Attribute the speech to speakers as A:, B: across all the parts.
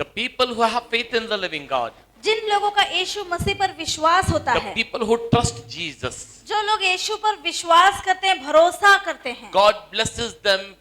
A: The people who have faith in the living God,
B: जिन लोगों का यीशु मसीह पर विश्वास होता
A: the
B: है,
A: people who trust Jesus,
B: जो लोग यीशु पर विश्वास करते हैं, भरोसा करते हैं,
A: God blesses them.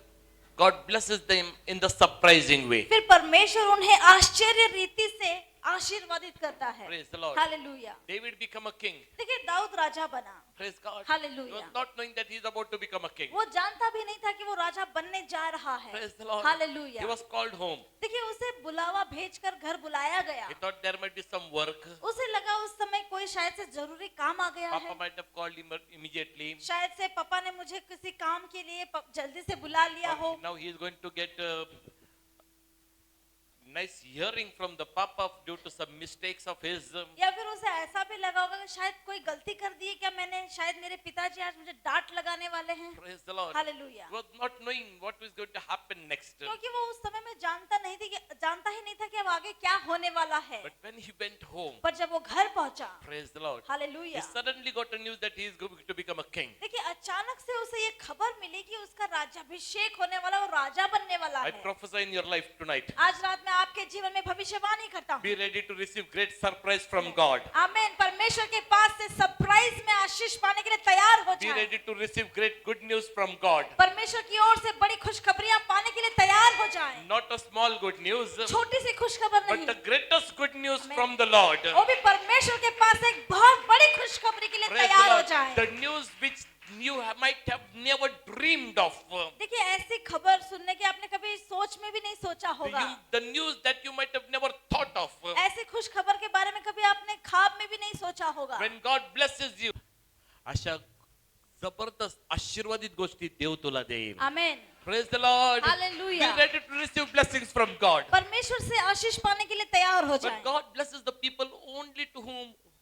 A: God blesses them in the surprising way.
B: फिर परमेश्वर उन्हें आश्चर्य रीति से आशीर्वादित करता है।
A: Praise the Lord.
B: Hallelujah.
A: David became a king.
B: देखिए दाऊद राजा बना।
A: Praise God.
B: Hallelujah.
A: He was not knowing that he is about to become a king.
B: वो जानता भी नहीं था कि वो राजा बनने जा रहा है।
A: Praise the Lord.
B: Hallelujah.
A: He was called home.
B: देखिए उसे बुलावा भेजकर घर बुलाया गया।
A: He thought there might be some work.
B: उसे लगा उस समय कोई शायद से जरूरी काम आ गया
A: Papa
B: है।
A: might have called him immediately.
B: शायद से पापा ने मुझे किसी काम के लिए जल्दी से बुला लिया हो।
A: Now he is going to get nice hearing from the Papa due to some mistakes of his.
B: या फिर उसे ऐसा भी लगा होगा कि शायद कोई गलती कर दी है क्या मैंने, शायद मेरे पिताजी आज मुझे डांट लगाने वाले हैं।
A: Praise the Lord.
B: Hallelujah.
A: He was not knowing what was going to happen next.
B: क्योंकि वो उस समय में जानता ही नहीं था कि अब आगे क्या होने वाला है।
A: But when he went home,
B: पर जब वो घर पहुंचा,
A: praise the Lord, he
B: hallelujah,
A: suddenly got a news that he is going to become a king.
B: देखिए अचानक से उसे ये खबर मिली कि उसका राज्याभिषेक होने वाला, वो राजा बनने वाला
A: I
B: है।
A: prophesy in your life tonight.
B: आज रात में आपके जीवन में भविष्यवाणी करता हूँ।
A: Be ready to receive great surprise from God.
B: आमीन। परमेश्वर के पास से सरप्राइज में आशीष पाने के लिए तैयार हो
A: Be
B: जाएं।
A: ready to receive great good news from God.
B: परमेश्वर की ओर से बड़ी खुशखबरियां पाने के लिए तैयार हो जाएं।
A: Not a small good news,
B: छोटी सी खुशखबर
A: but
B: नहीं,
A: the greatest good news
B: Amen.
A: from the Lord.
B: वो भी परमेश्वर के पास एक बहुत बड़ी खुशखबरी के लिए
A: Praise the
B: तैयार हो
A: Lord.
B: जाएं।
A: The news which you might have never dreamed of.
B: देखिए ऐसी खबर सुनने की आपने कभी सोच में भी नहीं सोचा होगा।
A: The news that you might have never thought of.
B: ऐसी खुशखबर के बारे में कभी आपने ख्वाब में भी नहीं सोचा होगा।
A: When God blesses you, अशा जबरदस्त आशीर्वादित गोष्टी देव तुला देईल.
B: आमीन।
A: Praise the Lord.
B: Hallelujah.
A: Be ready to receive blessings from God.
B: परमेश्वर से आशीष पाने के लिए तैयार हो
A: But
B: जाएं।
A: God blesses the people only to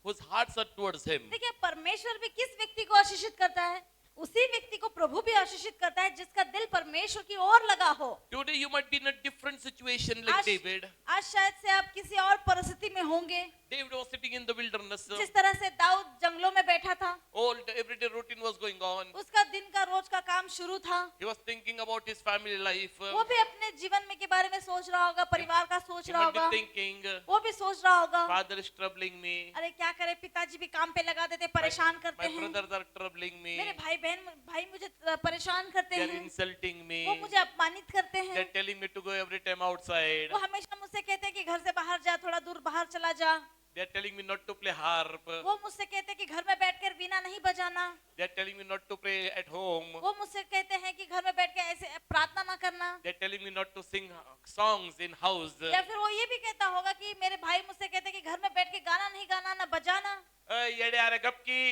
A: whose hearts are towards Him.
B: देखिए परमेश्वर भी किस व्यक्ति को आशीषित करता है, उसी व्यक्ति को प्रभु भी आशीषित करता है जिसका दिल परमेश्वर की ओर लगा हो।
A: Today you might be in a different situation like David.
B: आज शायद से आप किसी और परिस्थिति में होंगे।
A: David was sitting in the wilderness.
B: जिस तरह से दाऊद जंगलों में बैठा था,
A: All the everyday routine was going on.
B: उसका दिन का रोज का काम शुरू था।
A: He was thinking about his family life.
B: वो भी अपने जीवन में के बारे में सोच रहा होगा, परिवार का सोच
A: He
B: रहा
A: might be
B: होगा,
A: thinking,
B: वो भी सोच रहा होगा,
A: father is troubling me.
B: अरे क्या करे, पिताजी भी काम पे लगा देते, परेशान करते
A: My
B: हैं,
A: brothers are troubling me.
B: मेरे भाई मुझे परेशान करते
A: They are
B: हैं,
A: insulting me.
B: वो मुझे अपमानित करते
A: They
B: हैं,
A: are telling me to go every time outside.
B: वो हमेशा मुझसे कहते हैं कि घर से बाहर जा, थोड़ा दूर बाहर चला जा,
A: They are telling me not to play harp.
B: वो मुझसे कहते हैं कि घर में बैठकर वीणा नहीं बजाना,
A: They are telling me not to pray at home.
B: वो मुझसे कहते हैं कि घर में बैठ के ऐसे प्रार्थना ना करना,
A: They are telling me not to sing songs in house.
B: या फिर वो ये भी कहता होगा कि मेरे भाई मुझसे कहते हैं कि घर में बैठ के गाना नहीं गाना, ना बजाना।
A: येडे अरे गपकी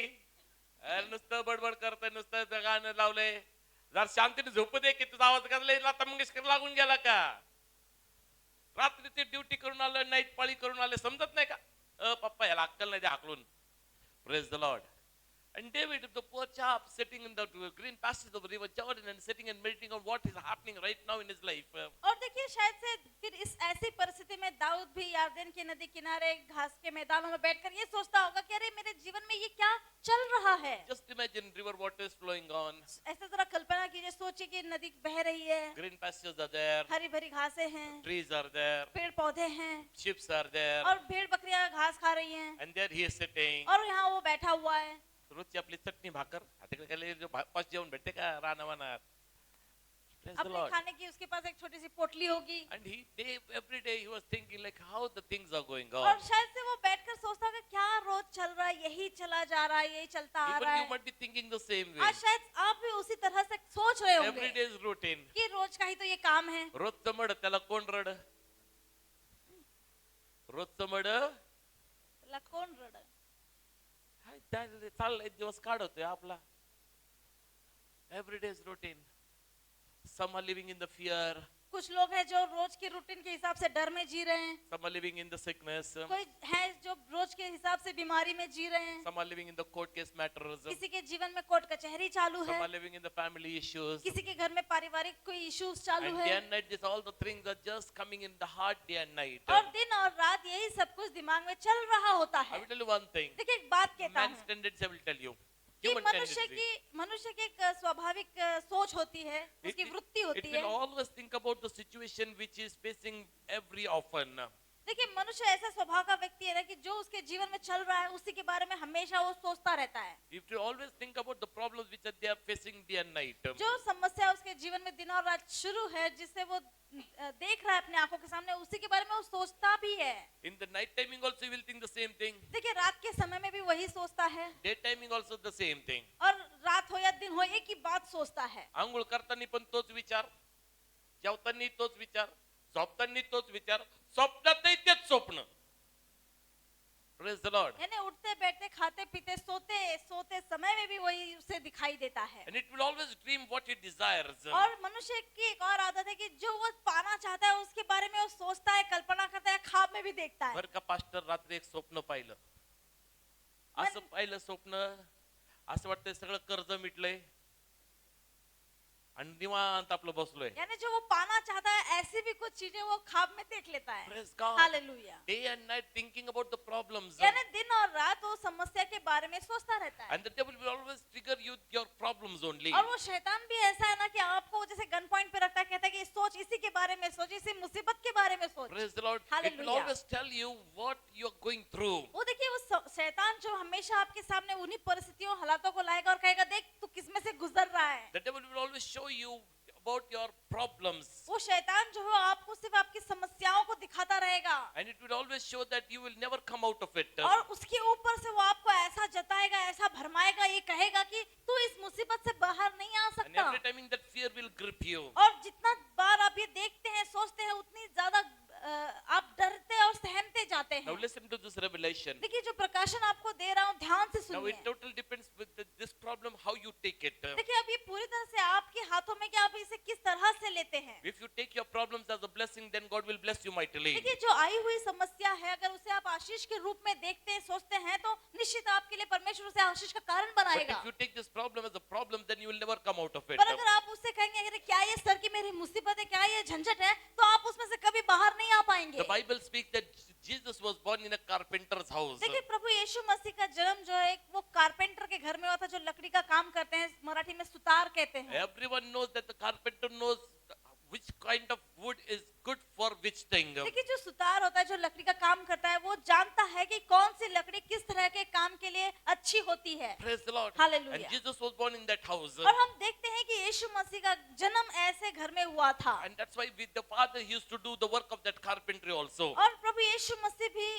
A: अरे नुसतं बडबड करतंय, नुसतं गाणं लावलंय. जर शांतीने झोपू दे की तुझा आवाज करलाय, लता मंगेशकर लागून गेला का? रात्रीची ड्युटी करून आलं, नाईट पाळी करून आले, समजत नाही का? पप्पा याला अक्कल नाही, अकलून. Praise the Lord. And David, the poor chap, sitting in the green pastures of the river Jordan and sitting and meditating on what is happening right now in his life.
B: और देखिए शायद से फिर इस ऐसी परिस्थिति में दाऊद भी यारदेन की नदी किनारे घास के मैदानों में बैठकर ये सोचता होगा कि अरे मेरे जीवन में ये क्या चल रहा है।
A: Just imagine river waters flowing on.
B: ऐसे जरा कल्पना कीजिए, सोचिए कि नदी बह रही है,
A: Green pastures are there.
B: हरी भरी घासें हैं,
A: Trees are there.
B: पेड़ पौधे हैं,
A: Ships are there.
B: और भेड़ बकरियां घास खा रही हैं,
A: And there he is sitting.
B: और यहाँ वो बैठा हुआ है।
A: रोजची आपली चटणी भाकर तिकडे गेले पाच जेवण भेटते का रानावनात. Praise the
B: अपने
A: Lord.
B: खाने की उसके पास एक छोटी सी पोटली होगी,
A: And every day he was thinking like how the things are going
B: और
A: on.
B: शायद से वो बैठकर सोचता होगा क्या रोज चल रहा है, यही चला जा रहा है, यही चलता आ
A: Even
B: रहा
A: you
B: है।
A: might be thinking the same way.
B: आज शायद आप भी उसी तरह से सोच रहे
A: Every
B: होंगे
A: day's routine.
B: कि रोज का ही तो ये काम है।
A: रोजचं मड त्याला कोण रड? रोजचं मड
B: त्याला कोण रड?
A: चाललंय दिवस काढतोय आपला. Every day's routine. Some are living in the fear.
B: कुछ लोग हैं जो रोज के रूटीन के हिसाब से डर में जी रहे हैं,
A: Some are living in the sickness.
B: कोई है जो रोज के हिसाब से बीमारी में जी रहे हैं,
A: Some are living in the court case matters.
B: किसी के जीवन में कोर्ट कचहरी चालू
A: Some
B: है,
A: are living in the family issues.
B: किसी के घर में पारिवारिक कोई इश्यूज चालू
A: And
B: है,
A: day and night, this all the things are just coming in the heart day and night.
B: और दिन और रात यही सब कुछ दिमाग में चल रहा होता
A: I
B: है।
A: will tell you one thing.
B: देखिए एक बात कहता
A: Man's
B: हूँ,
A: tendency, I will tell you.
B: कि
A: Human tendency.
B: मनुष्य की एक स्वाभाविक सोच होती है, उसकी वृत्ति
A: It
B: होती
A: will
B: है.
A: always think about the situation which is facing every often.
B: देखिए मनुष्य ऐसा स्वभाव का व्यक्ति है ना कि जो उसके जीवन में चल रहा है उसी के बारे में हमेशा वो सोचता रहता है.
A: It will always think about the problems which they are facing day and night.
B: जो समस्या उसके जीवन में दिन और रात शुरू है, जिससे वो देख रहा है अपने आंखों के सामने, उसी के बारे में वो सोचता भी है.
A: In the night timing also you will think the same thing.
B: देखिए रात के समय में भी वही सोचता है,
A: Day timing also the same thing.
B: और रात हो या दिन हो एक ही बात सोचता है.
A: आंघोळ करताना पण तोच विचार, जेवताना तोच विचार, झोपताना तोच विचार, स्वप्नातही तेच स्वप्न. Praise the Lord.
B: यानी उठते बैठते खाते पीते सोते सोते समय में भी वही उसे दिखाई देता है.
A: And it will always dream what he desires.
B: और मनुष्य की एक और आदत है कि जो वो पाना चाहता है उसके बारे में वो सोचता है, कल्पना करता है, ख्वाब में भी देखता है.
A: बरं का पास्टर रात्री एक स्वप्न पाहिलं, असं पाहिलं स्वप्न, असं वाटतंय सगळं कर्ज मिटलंय आणि निवांत आपलं बसलोय.
B: यानी जो वो पाना चाहता है ऐसी भी कुछ चीजें वो ख्वाब में देख लेता है.
A: Praise God.
B: Hallelujah.
A: Day and night thinking about the problems.
B: यानी दिन और रात वो समस्या के बारे में सोचता रहता है.
A: And the devil will always trigger you your problems only.
B: और वो शैतान भी ऐसा है ना कि आपको जैसे गन पॉइंट पे रखता है, कहता है कि सोच इसी के बारे में सोच, इसी मुसीबत के बारे में सोच.
A: Praise the Lord. It will
B: Hallelujah.
A: always tell you what you are going through.
B: वो देखिए वो शैतान जो हमेशा आपके सामने उन्हीं परिस्थितियों हालातों को लाएगा और कहेगा देख तू किसमें से गुजर रहा है.
A: The devil will always show you about your problems.
B: वो शैतान जो है आपको सिर्फ आपकी समस्याओं को दिखाता रहेगा,
A: And it will always show that you will never come out of it.
B: और उसके ऊपर से वो आपको ऐसा जताएगा, ऐसा भरमाएगा, ये कहेगा कि तू इस मुसीबत से बाहर नहीं आ
A: And
B: सकता.
A: every time that fear will grip you.
B: और जितना बार आप ये देखते हैं सोचते हैं उतनी ज्यादा आप डरते और सहमते जाते
A: Now
B: हैं.
A: listen to this revelation.
B: देखिए जो प्रकाशन आपको दे रहा हूँ ध्यान से
A: Now
B: सुनिए.
A: it totally depends with this problem how you take it.
B: देखिए अब ये पूरी तरह से आपके हाथों में कि आप इसे किस तरह से लेते हैं.
A: If you take your problems as a blessing, then God will bless you mightily.
B: देखिए जो आई हुई समस्या है अगर उसे आप आशीष के रूप में देखते हैं सोचते हैं तो निश्चित आपके लिए परमेश्वर उसे आशीष का कारण
A: But
B: बनाएगा.
A: if you take this problem as a problem, then you will never come out of it.
B: पर अगर आप उससे कहेंगे अरे क्या ये सर की मेरी मुसीबत है, क्या ये झंझट है, तो आप उसमें से कभी बाहर नहीं आ पाएंगे.
A: The Bible speaks that Jesus was born in a carpenter's house.
B: देखिए प्रभु यीशु मसीह का जन्म जो है वो कारपेंटर के घर में हुआ था, जो लकड़ी का काम करते हैं, मराठी में सुतार कहते हैं.
A: Everyone knows that the carpenter knows which kind of wood is good for which thing.
B: देखिए जो सुतार होता है, जो लकड़ी का काम करता है, वो जानता है कि कौन सी लकड़ी किस तरह के काम के लिए अच्छी होती है.
A: Praise the Lord.
B: Hallelujah.
A: And Jesus was born in that house.
B: और हम देखते हैं कि यीशु मसीह का जन्म ऐसे घर में हुआ था.
A: And that's why with the father he used to do the work of that carpentry also.
B: और प्रभु यीशु मसीह भी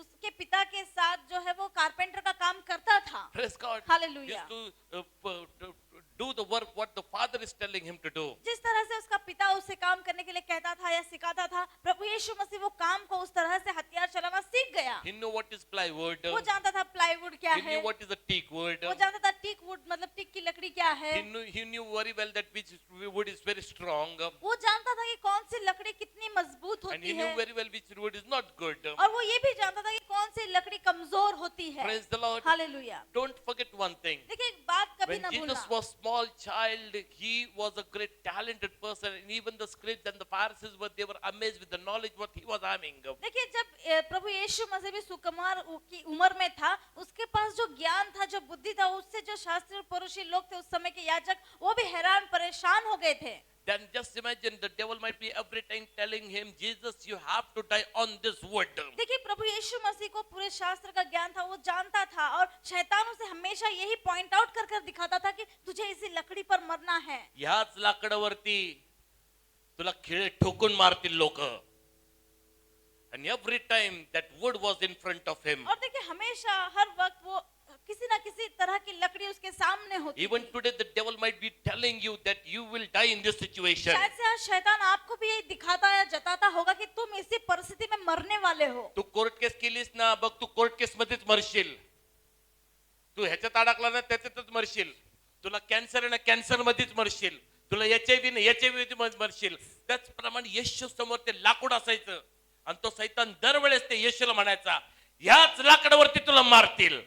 B: उसके पिता के साथ जो है वो कारपेंटर का काम करता था.
A: Praise God.
B: Hallelujah.
A: He used to do the work what the father is telling him to do.
B: जिस तरह से उसका पिता उसे काम करने के लिए कहता था या सिखाता था, प्रभु यीशु मसीह वो काम को उस तरह से हथियार चलाना सीख गया.
A: He knew what is plywood.
B: वो जानता था प्लाईवुड क्या
A: He
B: है,
A: knew what is a teak wood.
B: वो जानता था टीक वुड मतलब टीक की लकड़ी क्या है,
A: He knew very well that which wood is very strong.
B: वो जानता था कि कौन सी लकड़ी कितनी मजबूत
A: And
B: होती
A: he knew
B: है,
A: very well which wood is not good.
B: और वो ये भी जानता था कि कौन सी लकड़ी कमजोर होती है.
A: Praise the Lord.
B: Hallelujah.
A: Don't forget one thing.
B: देखिए एक बात कभी
A: When
B: ना
A: Jesus
B: भूलना.
A: was small child, he was a great talented person, and even the scribes and the Pharisees they were amazed with the knowledge what he was having.
B: देखिए जब प्रभु यीशु मसीह भी सुकुमार की उम्र में था, उसके पास जो ज्ञान था, जो बुद्धि था, उससे जो शास्त्री और पुरुषी लोग थे उस समय के याजक, वो भी हैरान परेशान हो गए थे.
A: Then just imagine the devil might be every time telling him, Jesus, you have to die on this wood.
B: देखिए प्रभु यीशु मसीह को पूरे शास्त्र का ज्ञान था, वो जानता था, और शैतान उसे हमेशा यही पॉइंट आउट कर कर दिखाता था कि तुझे इसी लकड़ी पर मरना है.
A: ह्याच लाकडावरती तुला खिळे ठोकून मारतील लोक. And every time that wood was in front of him.
B: और देखिए हमेशा हर वक्त वो किसी ना किसी तरह की लकड़ी उसके सामने होती.
A: Even today the devil might be telling you that you will die in this situation.
B: शायद से आज शैतान आपको भी यही दिखाता या जताता होगा कि तुम इसी परिस्थिति में मरने वाले हो.
A: तू कोर्ट केस केलीस ना, बघ तू कोर्ट केस मध्येच मरशील. तू ह्याच्यात अडकला ना त्याच्यातच मरशील. तुला कॅन्सर आहे ना कॅन्सर मध्येच मरशील. तुला एचआयव्ही ना एचआयव्ही मध्ये मरशील. त्याचप्रमाणे येशू समोर ते लाकूड असायचं आणि तो सैतान दरवेळेस ते येशूला म्हणायचा, ह्याच लाकडावरती तुला मारतील.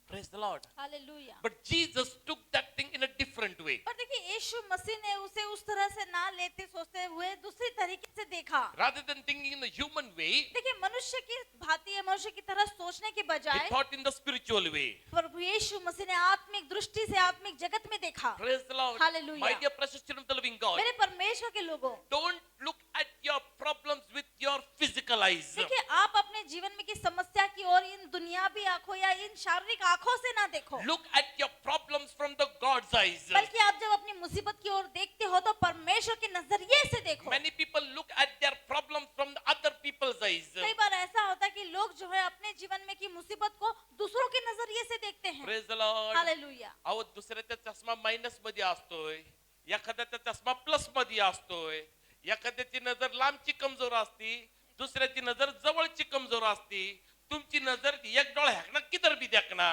A: Praise the Lord.
B: Hallelujah.
A: But Jesus took that thing in a different way.
B: पर देखिए यीशु मसीह ने उसे उस तरह से ना लेते सोचते हुए दूसरी तरीके से देखा।
A: Rather than thinking in the human way,
B: देखिए मनुष्य की भांति या मनुष्य की तरह सोचने के
A: he
B: बजाय
A: thought in the spiritual way.
B: प्रभु यीशु मसीह ने आत्मिक दृष्टि से आत्मिक जगत में देखा।
A: Praise the Lord.
B: Hallelujah.
A: My dear precious children of the living God,
B: मेरे परमेश्वर के लोगों,
A: don't look at your problems with your physical eyes.
B: देखिए आप अपने जीवन में की समस्या की ओर इन दुनियावी आंखों या इन शारीरिक आंखों से ना देखो,
A: Look at your problems from the God's eyes.
B: बल्कि आप जब अपनी मुसीबत की ओर देखते हो तो परमेश्वर के नजरिए से देखो।
A: Many people look at their problems from the other people's eyes.
B: कई बार ऐसा होता है कि लोग जो है अपने जीवन में की मुसीबत को दूसरों के नजरिए से देखते हैं।
A: Praise the Lord.
B: हालेलुया।
A: अहो दुसऱ्याचा चष्मा मायनस मध्ये असतोय, एखाद्याचा चष्मा प्लस मध्ये असतोय, एखाद्याची नजर लांबची कमजोर असती, दुसऱ्याची नजर जवळची कमजोर असती, तुमची नजर एक डोळा ह्याकना किधर बी देखना,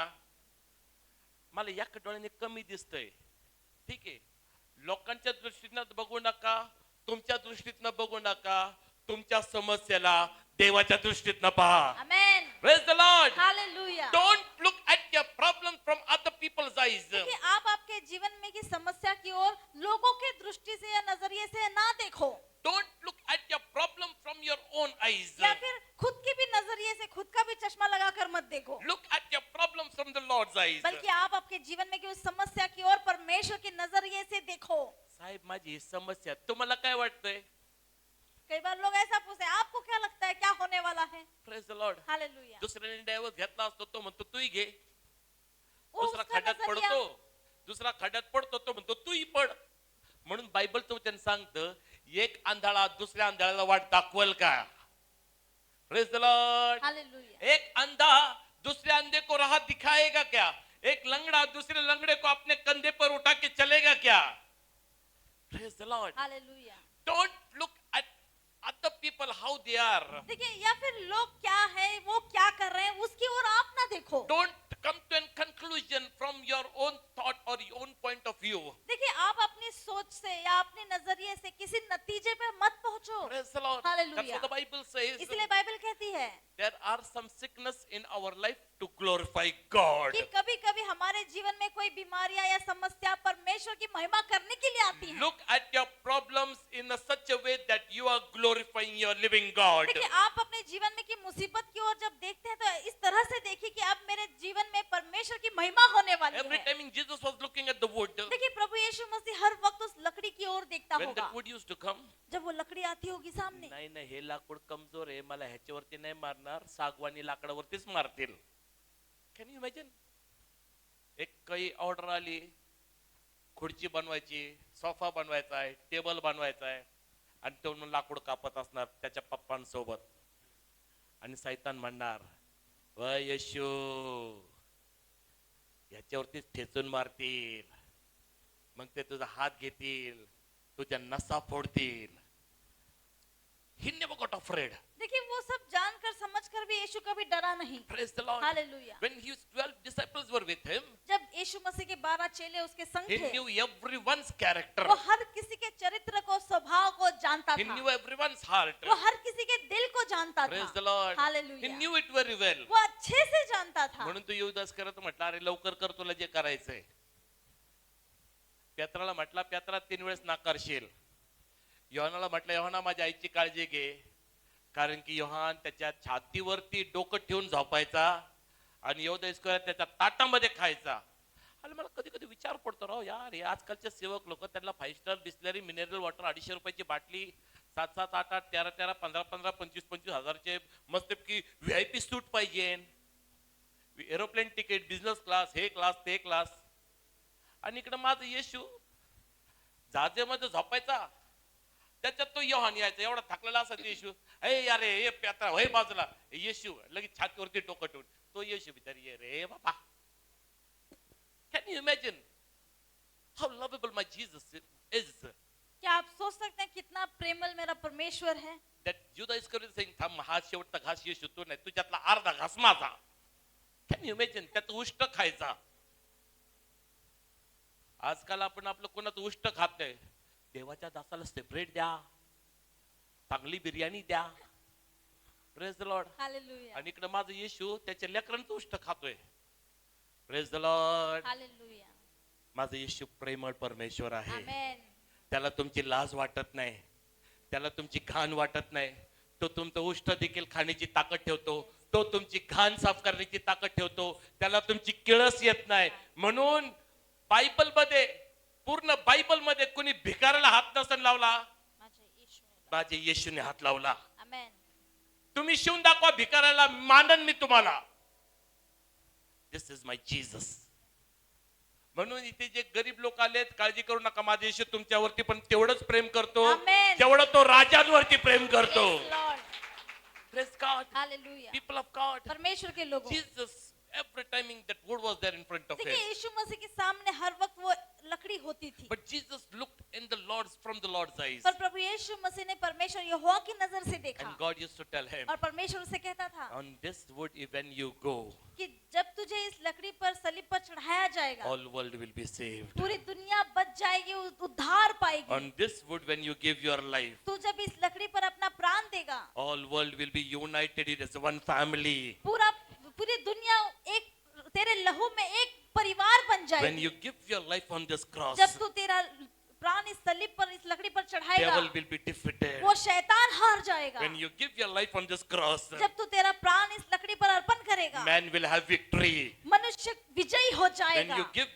A: मला एक डोळ्याने कमी दिसतंय, ठीक आहे, लोकांच्या दृष्टीनं बघू नका, तुमच्या दृष्टीतनं बघू नका, तुमच्या समस्याला देवाच्या दृष्टीतनं पहा.
B: आमेन।
A: Praise the Lord.
B: Hallelujah.
A: Don't look at your problem from other people's eyes.
B: देखिए आप आपके जीवन में की समस्या की ओर लोगों के दृष्टि से या नजरिए से ना देखो,
A: Don't look at your problem from your own eyes.
B: या फिर खुद की भी नजरिए से खुद का भी चश्मा लगाकर मत देखो,
A: Look at your problem from the Lord's eyes.
B: बल्कि आप आपके जीवन में की उस समस्या की ओर परमेश्वर के नजरिए से देखो।
A: साहेब माझी ही समस्या, तुम्हाला काय वाटतंय?
B: कई बार लोग ऐसा पूछते हैं, आपको क्या लगता है क्या होने वाला है?
A: Praise the Lord.
B: हालेलुया।
A: दुसऱ्याने डायव्हर्स घेतला असतो तो म्हणतो तूही घे,
B: वो
A: दुसरा
B: उसका
A: खड्ड्यात
B: नजरिया-
A: पडतो, दुसरा खड्ड्यात पडतो तो म्हणतो तूही पड. म्हणून बायबलचं वचन सांगतं, एक आंधळा दुसऱ्या आंधळ्याला वाट दाखवल का? Praise the Lord.
B: हालेलुया।
A: एक अंधा दूसरे अंधे को राह दिखाएगा क्या? एक लंगड़ा दूसरे लंगड़े को अपने कंधे पर उठा के चलेगा क्या? Praise the Lord.
B: Hallelujah.
A: Don't look at other people how they are.
B: देखिए या फिर लोग क्या है वो क्या कर रहे हैं उसकी ओर आप ना देखो।
A: Don't come to a conclusion from your own thought or your own point of view.
B: देखिए आप अपनी सोच से या अपने नजरिए से किसी नतीजे पे मत पहुंचो।
A: Praise the Lord.
B: Hallelujah.
A: That's what the Bible says.
B: इसलिए बाइबल कहती है
A: There are some sickness in our life to glorify God.
B: कि कभी-कभी हमारे जीवन में कोई बीमारियां या समस्या परमेश्वर की महिमा करने के लिए आती है।
A: Look at your problems in a such a way that you are glorifying your living God.
B: देखिए आप अपने जीवन में की मुसीबत की ओर जब देखते हैं तो इस तरह से देखिए कि अब मेरे जीवन में परमेश्वर की महिमा होने वाली
A: Every
B: है।
A: time Jesus was looking at the wood,
B: देखिए प्रभु यीशु मसीह हर वक्त उस लकड़ी की ओर देखता
A: when
B: होगा।
A: that wood used to come,
B: जब वो लकड़ी आती होगी सामने,
A: नाही नाही हे लाकूड कमजोर आहे, मला ह्याच्यावरती नाही मारणार, सागवानी लाकडावरतीच मारतील. Can you imagine? एक काही ऑर्डर आली, खुर्ची बनवायची, सोफा बनवायचा आहे, टेबल बनवायचा आहे, आणि तो म्हणून लाकूड कापत असणार त्याच्या पप्पांसोबत, आणि सैतान म्हणणार, व येशू ह्याच्यावरतीच ठेचून मारतील, मग ते तुझा हात घेतील, तुझ्या नसा फोडतील. He never got afraid.
B: देखिए वो सब जानकर समझकर भी यीशु कभी डरा नहीं।
A: Praise the Lord.
B: Hallelujah.
A: When his 12 disciples were with him,
B: जब यीशु मसीह के 12 चेले उसके संग
A: he
B: थे,
A: knew everyone's character.
B: वो हर किसी के चरित्र को स्वभाव को जानता
A: He
B: था,
A: knew everyone's heart.
B: वो हर किसी के दिल को जानता
A: Praise
B: था।
A: the Lord. He
B: hallelujah.
A: knew it very well.
B: वो अच्छे से जानता था।
A: म्हणून तो युवदास करत म्हटला, अरे लवकर कर, तुला जे करायचंय. पेत्राला म्हटला, पेत्रा 3 वेळेस नाकारशील. योहानाला म्हटलं, योहाना माझ्या आईची काळजी घे, कारण की योहान त्याच्या छातीवरती डोकं ठेवून झोपायचा आणि युवदास करत त्याच्या ताटामध्ये खायचा. आणि मला कधी कधी विचार पडतो, राव यार, हे आजकालचे सेवक लोक, त्यांना 5 स्टार बिस्लरी मिनरल वॉटर 250 रुपयाची बाटली, 7-7, 8-8, 13-13, 15-15, 25-25 हजारचे मस्तपैकी VIP सूट पाहिजे, एरोप्लेन तिकीट, बिझनेस क्लास, हे क्लास ते क्लास, आणि इकडे माझं येशू जहाजेमध्ये झोपायचा, त्याच्यात तो योहान यायचा, एवढा थकलेला असायचा येशू, हे अरे हे पेत्रा हे बाजूला, येशू लगेच छातीवरती डोकं ठेवून, तो येशू भीतर ये रे बाबा. Can you imagine how lovable my Jesus is?
B: क्या आप सोच सकते हैं कितना प्रेमल मेरा परमेश्वर है?
A: That Judas Iscariot saying, थांब, हा शेवटचा घास येशू तू नाही, तुझ्यातला अर्धा घास माझा. Can you imagine? त्याचं उष्ट खायचा. आजकाल आपण आपलं कोणाचं उष्ट खात नाही, देवाच्या दासाला सेपरेट द्या, चांगली बिर्याणी द्या. Praise the Lord.
B: हालेलुया।
A: आणि इकडे माझं येशू त्याच्या लेकरांचं उष्ट खातोय. Praise the Lord.
B: हालेलुया.
A: माझा येशू प्रेमळ परमेश्वर आहे.
B: आमेन.
A: त्याला तुमची लाज वाटत नाही, त्याला तुमची घाण वाटत नाही. तो तुमचं उष्ट देखील खाण्याची ताकद ठेवतो, तो तुमची घाण साफ करण्याची ताकद ठेवतो. त्याला तुमची किळस येत नाही. म्हणून बायबल मध्ये, पूर्ण बायबल मध्ये कुणी भिकाऱ्याला हात नसन लावला,
B: माझ्या येशूने.
A: माझ्या येशूने हात लावला.
B: आमेन.
A: तुम्ही शिवून दाखवा भिकाऱ्याला, मानन मी तुम्हाला. This is my Jesus. म्हणून इथे जे गरीब लोक आलेत, काळजी करू नका, माझा येशू तुमच्यावरती पण तेवढंच प्रेम करतो
B: Amen.
A: जेवढं तो राजांवरती प्रेम करतो.
B: Yes, Lord.
A: Praise God.
B: Hallelujah.
A: People of God.
B: परमेश्वर के लोगों,
A: Jesus, every timing that wood was there in front of
B: देखिए
A: him.
B: यीशु मसीह के सामने हर वक्त वो लकड़ी होती थी,
A: But Jesus looked in the Lord's, from the Lord's eyes.
B: पर प्रभु यीशु मसीह ने परमेश्वर यहोवा की नजर से देखा
A: And God used to tell him,
B: और परमेश्वर उसे कहता था
A: on this wood when you go,
B: कि जब तुझे इस लकड़ी पर सलीब पर चढ़ाया जाएगा,
A: all world will be saved.
B: पूरी दुनिया बच जाएगी, उद्धार पाएगी.
A: On this wood when you give your life,
B: तू जब इस लकड़ी पर अपना प्राण देगा,
A: all world will be united as one family.
B: पूरी दुनिया एक तेरे लहू में एक परिवार बन
A: When
B: जाएगी.
A: you give your life on this cross,
B: जब तू तेरा प्राण इस सलीब पर, इस लकड़ी पर चढ़ाएगा,
A: devil will be defeated.
B: वो शैतान हार जाएगा.
A: When you give your life on this cross,
B: जब तू तेरा प्राण इस लकड़ी पर अर्पण करेगा,
A: man will have victory.
B: मनुष्य विजयी हो
A: When
B: जाएगा.
A: you give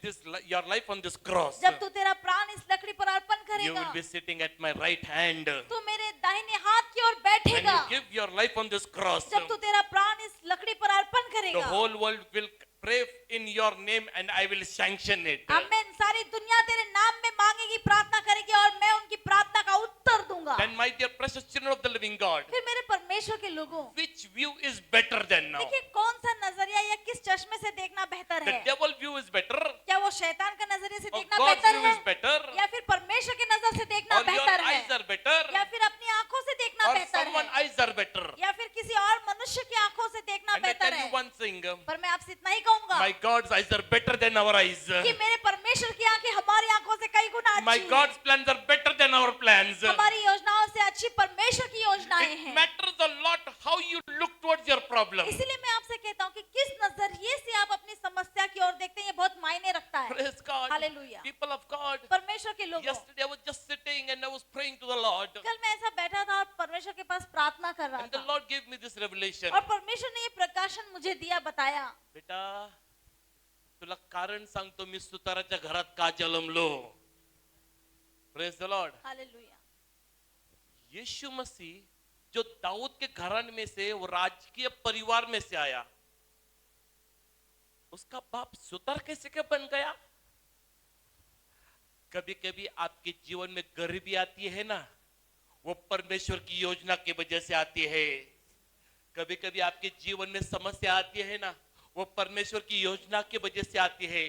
A: your life on this cross,
B: जब तू तेरा प्राण इस लकड़ी पर अर्पण
A: you
B: करेगा,
A: will be sitting at my right hand.
B: तू मेरे दाहिने हाथ की ओर
A: When
B: बैठेगा.
A: you give your life on this cross,
B: जब तू तेरा प्राण इस लकड़ी पर अर्पण
A: the
B: करेगा,
A: whole world will pray in your name and I will sanction it.
B: आमेन. सारी दुनिया तेरे नाम में मांगेगी, प्रार्थना करेगी और मैं उनकी प्रार्थना का उत्तर दूंगा.
A: Then my dear precious children of the living God,
B: फिर मेरे परमेश्वर के लोगों,
A: which view is better than now?
B: देखिए कौन सा नजरिया या किस चश्मे से देखना बेहतर
A: The
B: है?
A: devil view is better
B: क्या वो शैतान का नजरिए से
A: or
B: देखना
A: God's
B: बेहतर
A: view
B: है,
A: is better
B: या फिर परमेश्वर के नजर से देखना
A: or your
B: बेहतर है,
A: eyes are better
B: या फिर अपनी आंखों से देखना
A: or
B: बेहतर
A: someone
B: है,
A: eyes are better?
B: या फिर किसी और मनुष्य की आंखों से देखना
A: And I
B: बेहतर
A: tell you
B: है.
A: one thing,
B: पर मैं आपसे इतना ही कहूंगा
A: my God's eyes are better than our eyes.
B: कि मेरे परमेश्वर की आंखें हमारी आंखों से कई गुना
A: My
B: अच्छी हैं.
A: God's plans are better than our plans.
B: हमारी योजनाओं से अच्छी परमेश्वर की योजनाएं
A: It
B: हैं.
A: matters a lot how you look towards your problem.
B: इसीलिए मैं आपसे कहता हूँ कि किस नजरिए से आप अपनी समस्या की ओर देखते हैं, ये बहुत मायने रखता है.
A: Praise God.
B: Hallelujah.
A: People of God.
B: परमेश्वर के लोगों,
A: Yesterday I was just sitting and I was praying to the Lord.
B: कल मैं ऐसा बैठा था और परमेश्वर के पास प्रार्थना कर रहा
A: And the
B: था
A: Lord gave me this revelation.
B: और परमेश्वर ने ये प्रकाशन मुझे दिया, बताया,
A: बेटा तुला कारण सांगतो मी सुताराच्या घरात का जन्मलो. Praise the Lord.
B: हालेलुया.
A: यीशु मसीह जो दाऊद के घराने में से, वो राजकीय परिवार में से आया, उसका बाप सुतार कैसे क्या बन गया? कभी कभी आपके जीवन में गरीबी आती है ना, वो परमेश्वर की योजना की वजह से आती है. कभी कभी आपके जीवन में समस्या आती है ना, वो परमेश्वर की योजना की वजह से आती है.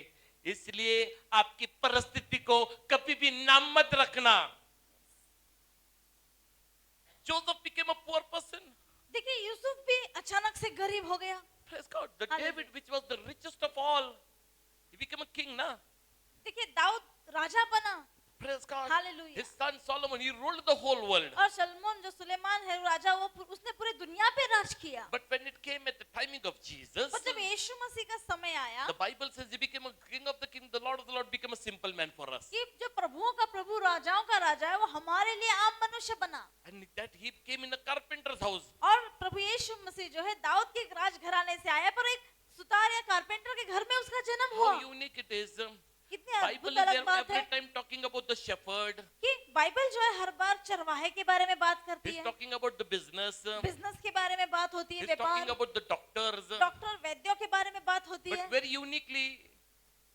A: इसलिए आपकी परिस्थिति को कभी भी नाम मत रखना. Joseph became a poor person.
B: देखिए यूसुफ भी अचानक से गरीब हो गया.
A: Praise God. The
B: Hallelujah.
A: David, which was the richest of all, he became a king, na?
B: देखिए दाऊद राजा बना.
A: Praise God.
B: Hallelujah.
A: His son Solomon, he ruled the whole world.
B: और सलमोन जो सुलेमान है राजा, वो उसने पूरी दुनिया पे राज किया.
A: But when it came at the timing of Jesus,
B: और जब यीशु मसीह का समय आया
A: the Bible says he became a king of the king, the Lord of the Lord became a simple man for us.
B: कि जो प्रभुओं का प्रभु, राजाओं का राजा है, वो हमारे लिए आम मनुष्य बना.
A: And that he came in a carpenter's house.
B: और प्रभु यीशु मसीह जो है दाऊद के राजघराने से आया, पर एक सुतार या कारपेंटर के घर में उसका जन्म हुआ.
A: How unique it is.
B: कितनी
A: Bible
B: अद्भुत
A: is
B: अलग
A: there
B: बात
A: every
B: है
A: time talking about the shepherd.
B: कि बाइबल जो है हर बार चरवाहे के बारे में बात करती
A: He's
B: है,
A: talking about the business.
B: Business के बारे में बात होती है,
A: He's talking
B: व्यापार,
A: about the doctors.
B: डॉक्टर, वैद्यों के बारे में बात होती
A: But
B: है.
A: very uniquely,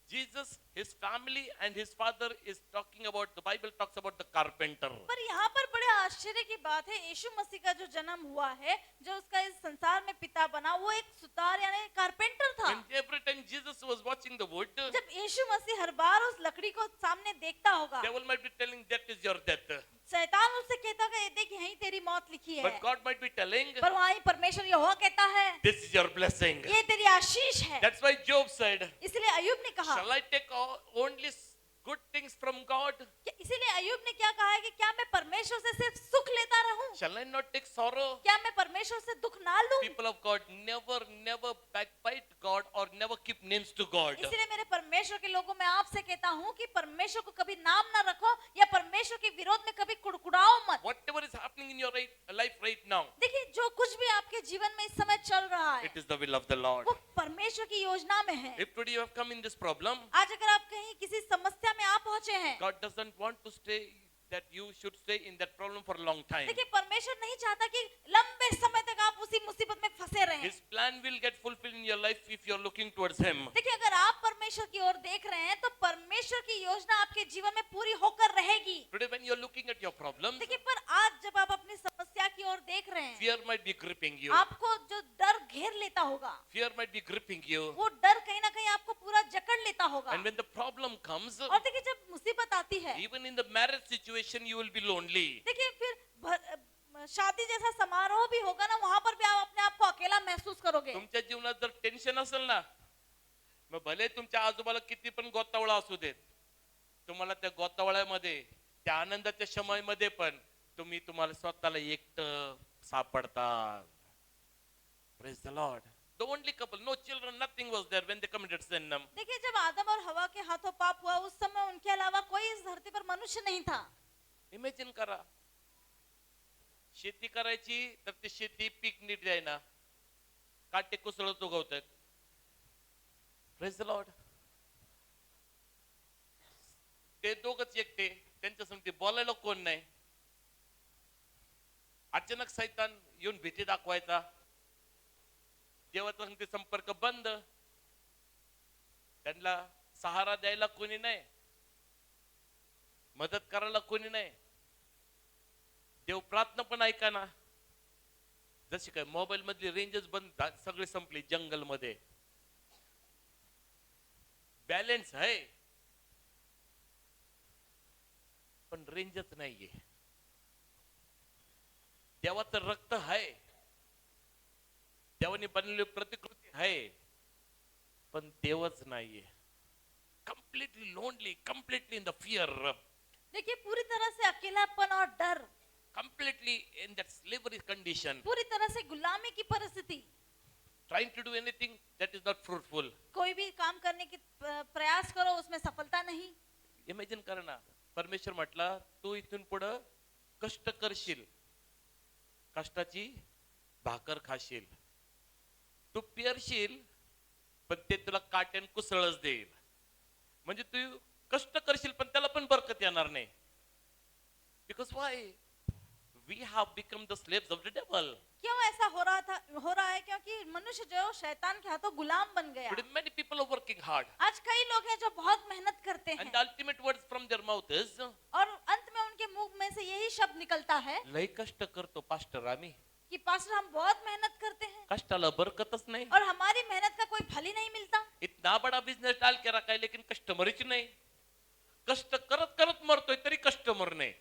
A: Jesus, his family and his father is talking about, the Bible talks about the carpenter.
B: पर यहाँ पर बड़े आश्चर्य की बात है, यीशु मसीह का जो जन्म हुआ है, जो उसका इस संसार में पिता बना, वो एक सुतार यानी कारपेंटर था.
A: And every time Jesus was watching the wood,
B: जब यीशु मसीह हर बार उस लकड़ी को सामने देखता होगा,
A: devil might be telling that is your death.
B: शैतान उससे कहता होगा, ये देख यहीं तेरी मौत लिखी है.
A: But God might be telling,
B: पर वहीं परमेश्वर यहोवा कहता है,
A: this is your blessing.
B: ये तेरी आशीष है.
A: That's why Job said,
B: इसलिए अय्यूब ने कहा,
A: shall I take only good things from God?
B: इसीलिए अय्यूब ने क्या कहा है कि क्या मैं परमेश्वर से सिर्फ सुख लेता रहूं,
A: Shall I not take sorrow?
B: क्या मैं परमेश्वर से दुख ना लूं?
A: People of God, never backbite God or God, never keep names to God.
B: इसलिए मेरे परमेश्वर के लोगों मैं आपसे कहता हूँ कि परमेश्वर को कभी नाम ना रखो या परमेश्वर के विरोध में कभी कुड़कुड़ाओ मत।
A: Whatever is happening in your life right now,
B: देखिए जो कुछ भी आपके जीवन में इस समय चल रहा है
A: it is the will of the Lord.
B: वो परमेश्वर की योजना में है।
A: If today you have come in this problem,
B: आज अगर आप कहीं किसी समस्या में आ पहुंचे हैं,
A: God doesn't want to stay that you should stay in that problem for a long time.
B: देखिए परमेश्वर नहीं चाहता कि लंबे समय तक आप उसी मुसीबत में फंसे रहें।
A: His plan will get fulfilled in your life if you are looking towards Him.
B: देखिए अगर आप परमेश्वर की ओर देख रहे हैं तो परमेश्वर की योजना आपके जीवन में पूरी होकर रहेगी।
A: Today when you are looking at your problems,
B: देखिए पर आज जब आप अपनी समस्या की ओर देख रहे हैं,
A: fear might be gripping you.
B: आपको जो डर घेर लेता होगा,
A: Fear might be gripping you.
B: वो डर कहीं ना कहीं आपको पूरा जकड़ लेता होगा।
A: And when the problem comes,
B: और देखिए जब मुसीबत आती है,
A: even in the marriage situation, you will be lonely.
B: देखिए फिर शादी जैसा समारोह भी होगा ना, वहां पर भी आप अपने आप को अकेला महसूस करोगे।
A: तुमच्या जीवनात जर टेन्शन असेल ना, मग भले तुमच्या आजूबाजूला किती पण गोतावळा असू देत, तुम्हाला त्या गोतावळ्यामध्ये त्या आनंदाच्या समयमध्ये पण तुम्हाला स्वतःला एकटं सापडता. Praise the Lord. The only couple, no children, nothing was there when they committed sin.
B: देखिए जब आदम और हवा के हाथों पाप हुआ उस समय उनके अलावा कोई इस धरती पर मनुष्य नहीं था।
A: इमेजिन करा, शेती करायची तर ती शेती पीक नीट जाईना, काटे कुसळत उगवतात. Praise the Lord. ते दोघच एकटे, त्यांच्या संगती बोलायला कोण नाही. अचानक सैतान येऊन भीती दाखवायचा, देवाचा संगती संपर्क बंद, त्यांना सहारा द्यायला कोणी नाही, मदत करायला कोणी नाही. देव प्रार्थना पण ऐका ना. जशी काय मोबाईल मधली रेंजच बंद, सगळी संपली जंगल मध्ये. बॅलन्स आहे पण रेंजच नाहीये. देवाचं रक्त आहे, देवाने बनलेली प्रतिकृती आहे, पण देवच नाहीये. Completely lonely, completely in the fear,
B: देखिए पूरी तरह से अकेलापन और डर,
A: completely in that slavery condition,
B: पूरी तरह से गुलामी की परिस्थिति,
A: trying to do anything that is not fruitful.
B: कोई भी काम करने की प्रयास करो उसमें सफलता नहीं.
A: इमेजिन कर ना, परमेश्वर म्हटला तू इथून पुढे कष्ट करशील, कष्टाची भाकर खाशील, तू पेरशील पण ते तुला काट्यान कुसळच देईल. म्हणजे तू कष्ट करशील पण त्याला पण बरकत येणार नाही. Because why we have become the slaves of the devil.
B: क्यों ऐसा हो रहा है क्योंकि मनुष्य जो शैतान के हाथों गुलाम बन गया.
A: Today many people are working hard.
B: आज कई लोग हैं जो बहुत मेहनत करते हैं
A: And the ultimate words from their mouth is,
B: और अंत में उनके मुंह में से यही शब्द निकलता है
A: लय कष्ट करतो पास्टर आम्ही,
B: कि पास्टर हम बहुत मेहनत करते हैं
A: कष्टाला बरकतच नाही.
B: और हमारी मेहनत का कोई फल ही नहीं मिलता.
A: इतना बड़ा बिझनेस डाल के रखा है लेकिन कस्टमरच नाही. कष्ट करत करत मरतोय तरी कस्टमर नाही.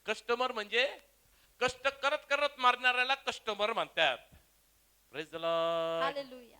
A: कस्टमर म्हणजे कष्ट करत करत मारणाऱ्याला कस्टमर म्हणतात. Praise the Lord.
B: Hallelujah.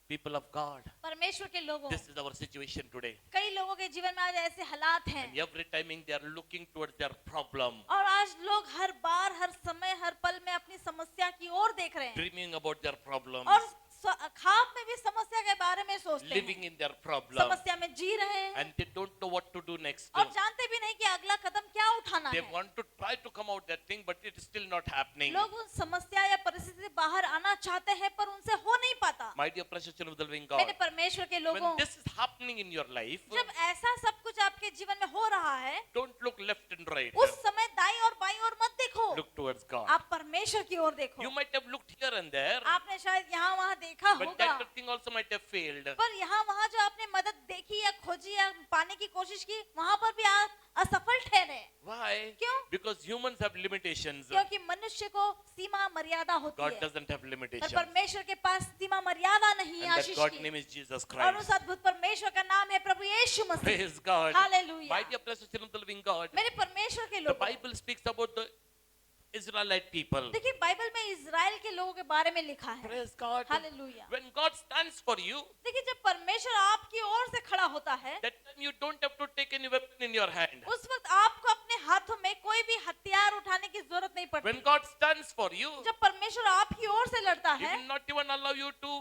A: People of God,
B: परमेश्वर के लोगों,
A: this is our situation today.
B: कई लोगों के जीवन में आज ऐसे हालात हैं
A: every timing they are looking towards their problem,
B: और आज लोग हर बार हर समय हर पल में अपनी समस्या की ओर देख रहे हैं
A: ड्रीमिंग अबाउट देयर प्रॉब्लम,
B: और ख्वाब में भी समस्या के बारे में सोचते
A: लिविंग
B: हैं,
A: इन देयर प्रॉब्लम,
B: समस्या में जी रहे हैं
A: and they don't know what to do next.
B: और जानते भी नहीं कि अगला कदम क्या उठाना
A: They
B: है.
A: want to try to come out that thing, but it is still not happening.
B: लोग उन समस्या या परिस्थिति से बाहर आना चाहते हैं पर उनसे हो नहीं पाता.
A: My dear precious children of the living
B: मेरे
A: God,
B: परमेश्वर के लोगों,
A: when this is happening in your life,
B: जब ऐसा सब कुछ आपके जीवन में हो रहा है
A: don't look left and right.
B: उस समय दाईं और बाईं ओर मत देखो,
A: Look towards God.
B: आप परमेश्वर की ओर देखो.
A: You might have looked here and there,
B: आपने शायद यहाँ वहाँ देखा
A: but
B: होगा
A: that thing also might have failed.
B: पर यहाँ वहाँ जो आपने मदद देखी या खोजी या पाने की कोशिश की वहाँ पर भी आप असफल ठहरे.
A: Why?
B: क्यों?
A: Because humans have limitations.
B: क्योंकि मनुष्य को सीमा मर्यादा होती
A: God
B: है
A: doesn't have
B: पर
A: limitations.
B: परमेश्वर के पास सीमा मर्यादा नहीं है
A: And that
B: आशीष
A: God
B: की.
A: name is Jesus
B: और उस
A: Christ.
B: अद्भुत परमेश्वर का नाम है प्रभु यीशु मसीह.
A: Praise God.
B: Hallelujah.
A: My dear precious children of the living God,
B: मेरे परमेश्वर के
A: the
B: लोग,
A: Bible speaks about the Israelite people.
B: देखिए बाइबल में इजराइल के लोगों के बारे में लिखा है.
A: Praise God.
B: Hallelujah.
A: When God stands for you,
B: देखिए जब परमेश्वर आपकी ओर से खड़ा होता है
A: that time you don't have to take any weapon in your hand.
B: उस वक्त आपको अपने हाथों में कोई भी हथियार उठाने की जरूरत नहीं
A: When
B: पड़ती.
A: God stands for you,
B: जब परमेश्वर आपकी ओर से लड़ता
A: He
B: है
A: will not even allow you to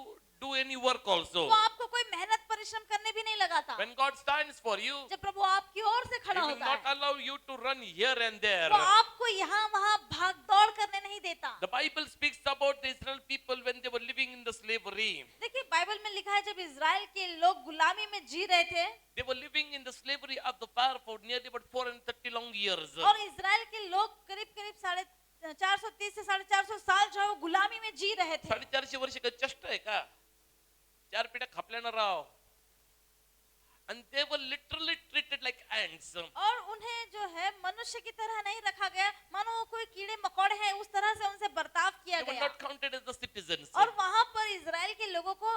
A: do any work also.
B: वो आपको कोई मेहनत परिश्रम करने भी नहीं लगाता।
A: When God stands for you,
B: जब प्रभु आपकी ओर से
A: He
B: खड़ा
A: will
B: होता
A: not
B: है,
A: allow you to run here and there.
B: वो आपको यहाँ वहाँ भाग दौड़ करने नहीं देता।
A: The Bible speaks about the Israel people when they were living in the slavery.
B: देखिए बाइबल में लिखा है जब इजराइल के लोग गुलामी में जी रहे थे
A: They were living in the slavery of the Pharaoh for nearly about 430 long years.
B: और इजराइल के लोग करीब करीब 430 से 450 साल जो है वो गुलामी में जी रहे थे।
A: 450 वर्ष का चष्ट आहे का? 4 पिढ्या खपल्यानं Rao. And they were literally treated like ants.
B: और उन्हें जो है मनुष्य की तरह नहीं रखा गया, मानो वो कोई कीड़े मकोड़े हैं, उस तरह से उनसे बर्ताव किया
A: They were
B: गया।
A: not counted as the citizens.
B: और वहां पर इजराइल के लोगों को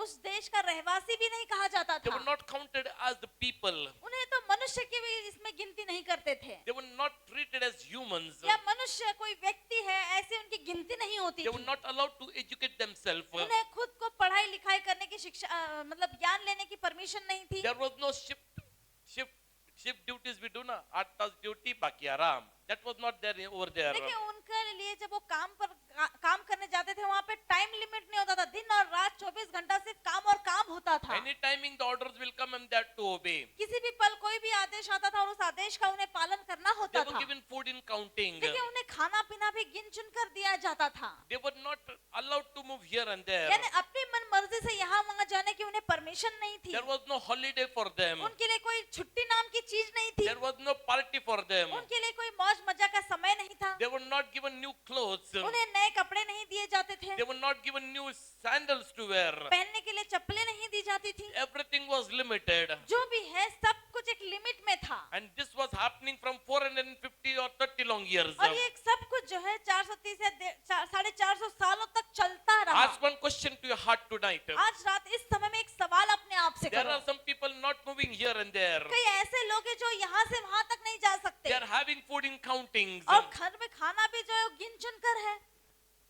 B: उस देश का रहवासी भी नहीं कहा जाता
A: They
B: था।
A: were not counted as the people.
B: उन्हें तो मनुष्य की भी इसमें गिनती नहीं करते थे।
A: They were not treated as humans.
B: या मनुष्य कोई व्यक्ति है ऐसे उनकी गिनती नहीं होती
A: They were
B: थी।
A: not allowed to educate themselves.
B: उन्हें खुद को पढ़ाई लिखाई करने की शिक्षा मतलब ज्ञान लेने की परमिशन नहीं थी।
A: There was no shift duties we do ना 8 तास ड्यूटी बाकी आराम. That was not there over there.
B: देखिए उनके लिए जब वो काम करने जाते थे वहाँ पे टाइम लिमिट नहीं होता था, दिन और रात 24 घंटा सिर्फ काम और काम होता था।
A: Any timing the orders will come and that to obey.
B: किसी भी पल कोई भी आदेश आता था और उस आदेश का उन्हें पालन करना
A: They
B: होता
A: were
B: था।
A: given food in counting.
B: देखिए उन्हें खाना पीना भी गिन चुन कर दिया जाता था।
A: They were not allowed to move here and there.
B: यानी अपनी मन मर्जी से यहाँ वहाँ जाने की उन्हें परमिशन नहीं थी।
A: There was no holiday for them.
B: उनके लिए कोई छुट्टी नाम की चीज नहीं थी।
A: There was no party for them.
B: उनके लिए कोई मौज मजा का समय नहीं था।
A: They were not given new clothes.
B: उन्हें नए कपड़े नहीं दिए जाते थे।
A: They were not given new sandals to wear.
B: पहनने के लिए चप्पलें नहीं दी जाती थी।
A: Everything was limited.
B: जो भी है सब कुछ एक लिमिट में था।
A: And this was happening from 450 or 30 long years.
B: और ये सब कुछ जो है 430 से 450 सालों तक चलता रहा।
A: Ask one question to your heart tonight.
B: आज रात इस समय में एक सवाल अपने आप से
A: There
B: करो।
A: are some people not moving here and there.
B: कई ऐसे लोग हैं जो यहाँ से वहाँ तक नहीं जा सकते
A: They are having food in countings.
B: और घर में खाना भी जो है वो गिन चुन कर है।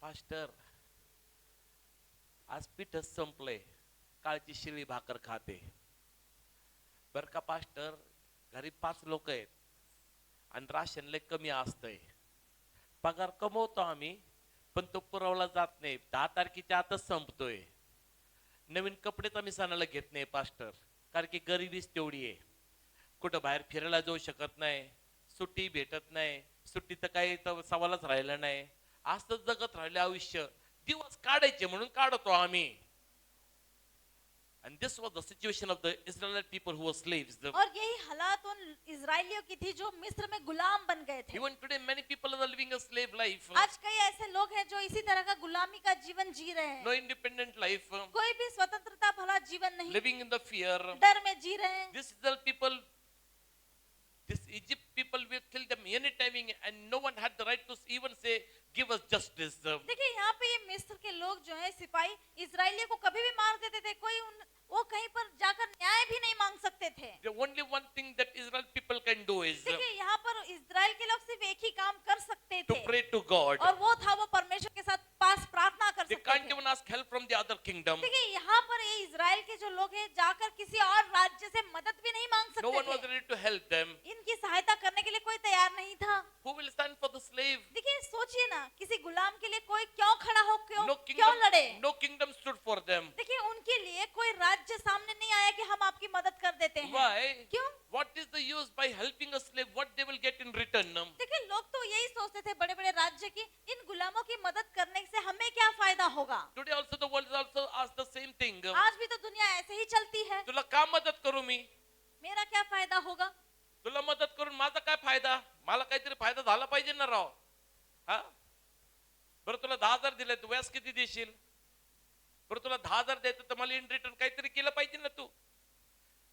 A: Pastor, आज पीठच संपले, काळची शिळी भाकर खाते. बर का पास्टर, घरी 5 लोक आहेत आणि राशन लय कमी असतंय. पगार कमवतो आम्ही पण तो पुरवला जात नाही. 10 तारखेच्या आतच संपतोय. नवीन कपडेच आम्ही सणाला घेत नाही पास्टर, कारण की गरिबीच तेवढी आहे. कुठं बाहेर फिरायला जाऊ शकत नाही, सुट्टी भेटत नाही, सुट्टी तर काही सवालच राहिलं नाही. असंच जगत राहिले आयुष्य. दिवस काढायचे म्हणून काढतो आम्ही. And this was the situation of the Israelite people who were slaves.
B: और यही हालात उन इजरायलियों की थी जो मिस्र में गुलाम बन गए थे।
A: Even today many people are living a slave life.
B: आज कई ऐसे लोग हैं जो इसी तरह का गुलामी का जीवन जी रहे हैं।
A: No independent life.
B: कोई भी स्वतंत्रता भरा जीवन नहीं,
A: Living in the fear.
B: डर में जी रहे हैं।
A: This Israel people, this Egypt people will kill them any timing and no one had the right to even say give us justice.
B: देखिए यहाँ पे ये मिस्र के लोग जो है सिपाही इजरायलियों को कभी भी मार देते थे। वो कहीं पर जाकर न्याय भी नहीं मांग सकते थे।
A: The only one thing that Israel people can do is
B: देखिए यहाँ पर इजराइल के लोग सिर्फ एक ही काम कर सकते
A: to
B: थे
A: pray to God.
B: और वो था वो परमेश्वर के साथ पास प्रार्थना कर
A: They
B: सकते
A: can't
B: थे।
A: even ask help from the other kingdom.
B: देखिए यहाँ पर ये इजराइल के जो लोग हैं जाकर किसी और राज्य से मदद भी नहीं मांग
A: No one was
B: सकते थे।
A: ready to help them.
B: इनकी सहायता करने के लिए कोई तैयार नहीं था।
A: Who will stand for the slave?
B: देखिए सोचिए ना, किसी गुलाम के लिए कोई क्यों खड़ा हो, क्यों
A: No
B: क्यों लड़े।
A: kingdom, no kingdom stood for them.
B: देखिए उनके लिए कोई राज्य सामने नहीं आया कि हम आपकी मदद कर देते हैं।
A: Why?
B: क्यों?
A: What is the use by helping a slave? What they will get in return?
B: देखिए लोग तो यही सोचते थे बड़े बड़े राज्य की इन गुलामों की मदद करने से हमें क्या फायदा होगा।
A: Today also the world is also asked the same thing.
B: आज भी तो दुनिया ऐसे ही चलती है।
A: तुला का मदत करू मी?
B: मेरा क्या फायदा होगा?
A: तुला मदत करून माझा काय फायदा? मला काहीतरी फायदा झाला पाहिजे ना राव. हा? बरं तुला 10,000 दिले, तू व्याज किती देशील? बरं तुला 10,000 द्यायचं तर मला इन रिटर्न काहीतरी केलं पाहिजे ना तू.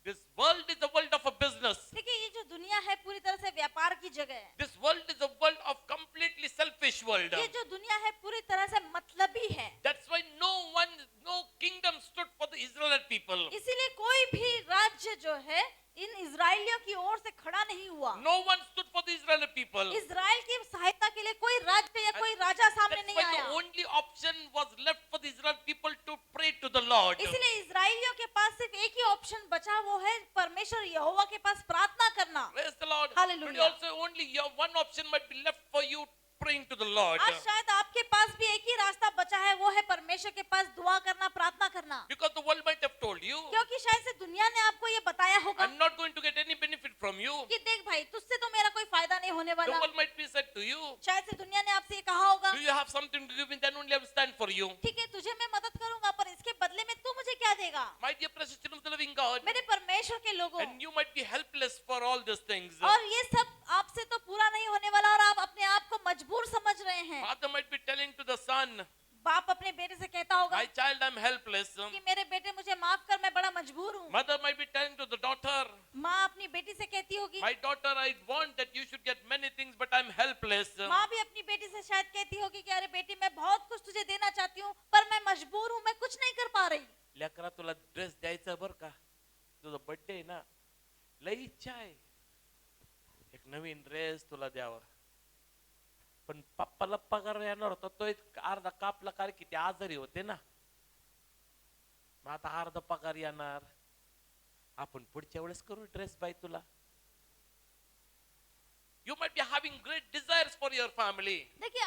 A: This world is a world of a business.
B: देखिए ये जो दुनिया है पूरी तरह से व्यापार की जगह है।
A: This world is a world of completely selfish world.
B: ये जो दुनिया है पूरी तरह से मतलबी है।
A: That's why no kingdom stood for the Israelite people.
B: इसीलिए कोई भी राज्य जो है इन इजरायलियों की ओर से खड़ा नहीं हुआ।
A: No one stood for the Israelite people.
B: Israel की सहायता के लिए कोई राज्य या कोई राजा सामने
A: That's
B: नहीं
A: why
B: आया।
A: the only option was left for the Israelite people to pray to the Lord.
B: इसलिए इजरायलियों के पास सिर्फ एक ही ऑप्शन बचा, वो है परमेश्वर यहोवा के पास प्रार्थना करना।
A: Praise the Lord.
B: Hallelujah.
A: Today also only one option might be left for you, praying to the Lord.
B: आज शायद आपके पास भी एक ही रास्ता बचा है, वो है परमेश्वर के पास दुआ करना, प्रार्थना क्योंकि शायद से दुनिया ने आपको ये बताया होगा
A: I'm not going to get any benefit from you.
B: कि देख भाई, तुझसे तो मेरा कोई फायदा नहीं होने
A: The
B: वाला।
A: world might be said to you,
B: शायद से दुनिया ने आपसे ये कहा होगा,
A: do you have something to give me? Then only I will stand for you.
B: ठीक है तुझे मैं मदद करूंगा, पर इसके बदले में तू मुझे क्या देगा?
A: My dear precious children of the living God,
B: मेरे परमेश्वर के लोगों,
A: and you might be helpless for all these things.
B: और ये सब आपसे तो पूरा नहीं होने वाला, और आप अपने आप को मजबूर समझ रहे हैं।
A: Father might be telling to the son,
B: बाप अपने बेटे से कहता होगा
A: my child, I'm helpless.
B: कि मेरे बेटे मुझे माफ कर, मैं बड़ा मजबूर हूँ।
A: Mother might be telling to the daughter,
B: माँ अपनी बेटी से कहती होगी,
A: my daughter, I want that you should get many things, but I'm helpless.
B: माँ भी अपनी बेटी से शायद कहती होगी कि अरे बेटी, मैं बहुत कुछ तुझे देना चाहती हूँ, पर मैं मजबूर हूँ, मैं कुछ नहीं कर पा रही।
A: लेकरा तुला ड्रेस द्यायचा बर का, तुझा बर्थडे आहे ना, लई इच्छा आहे एक नवीन ड्रेस तुला द्यावा, पण पप्पाला पगार येणार होता तो एक अर्धा कापला, कारण की ते आजारी होते ना, मग आता अर्धा पगार येणार, आपण पुढच्या वेळेस करू ड्रेस बाई तुला. You might be having great desires for your family,
B: देखिए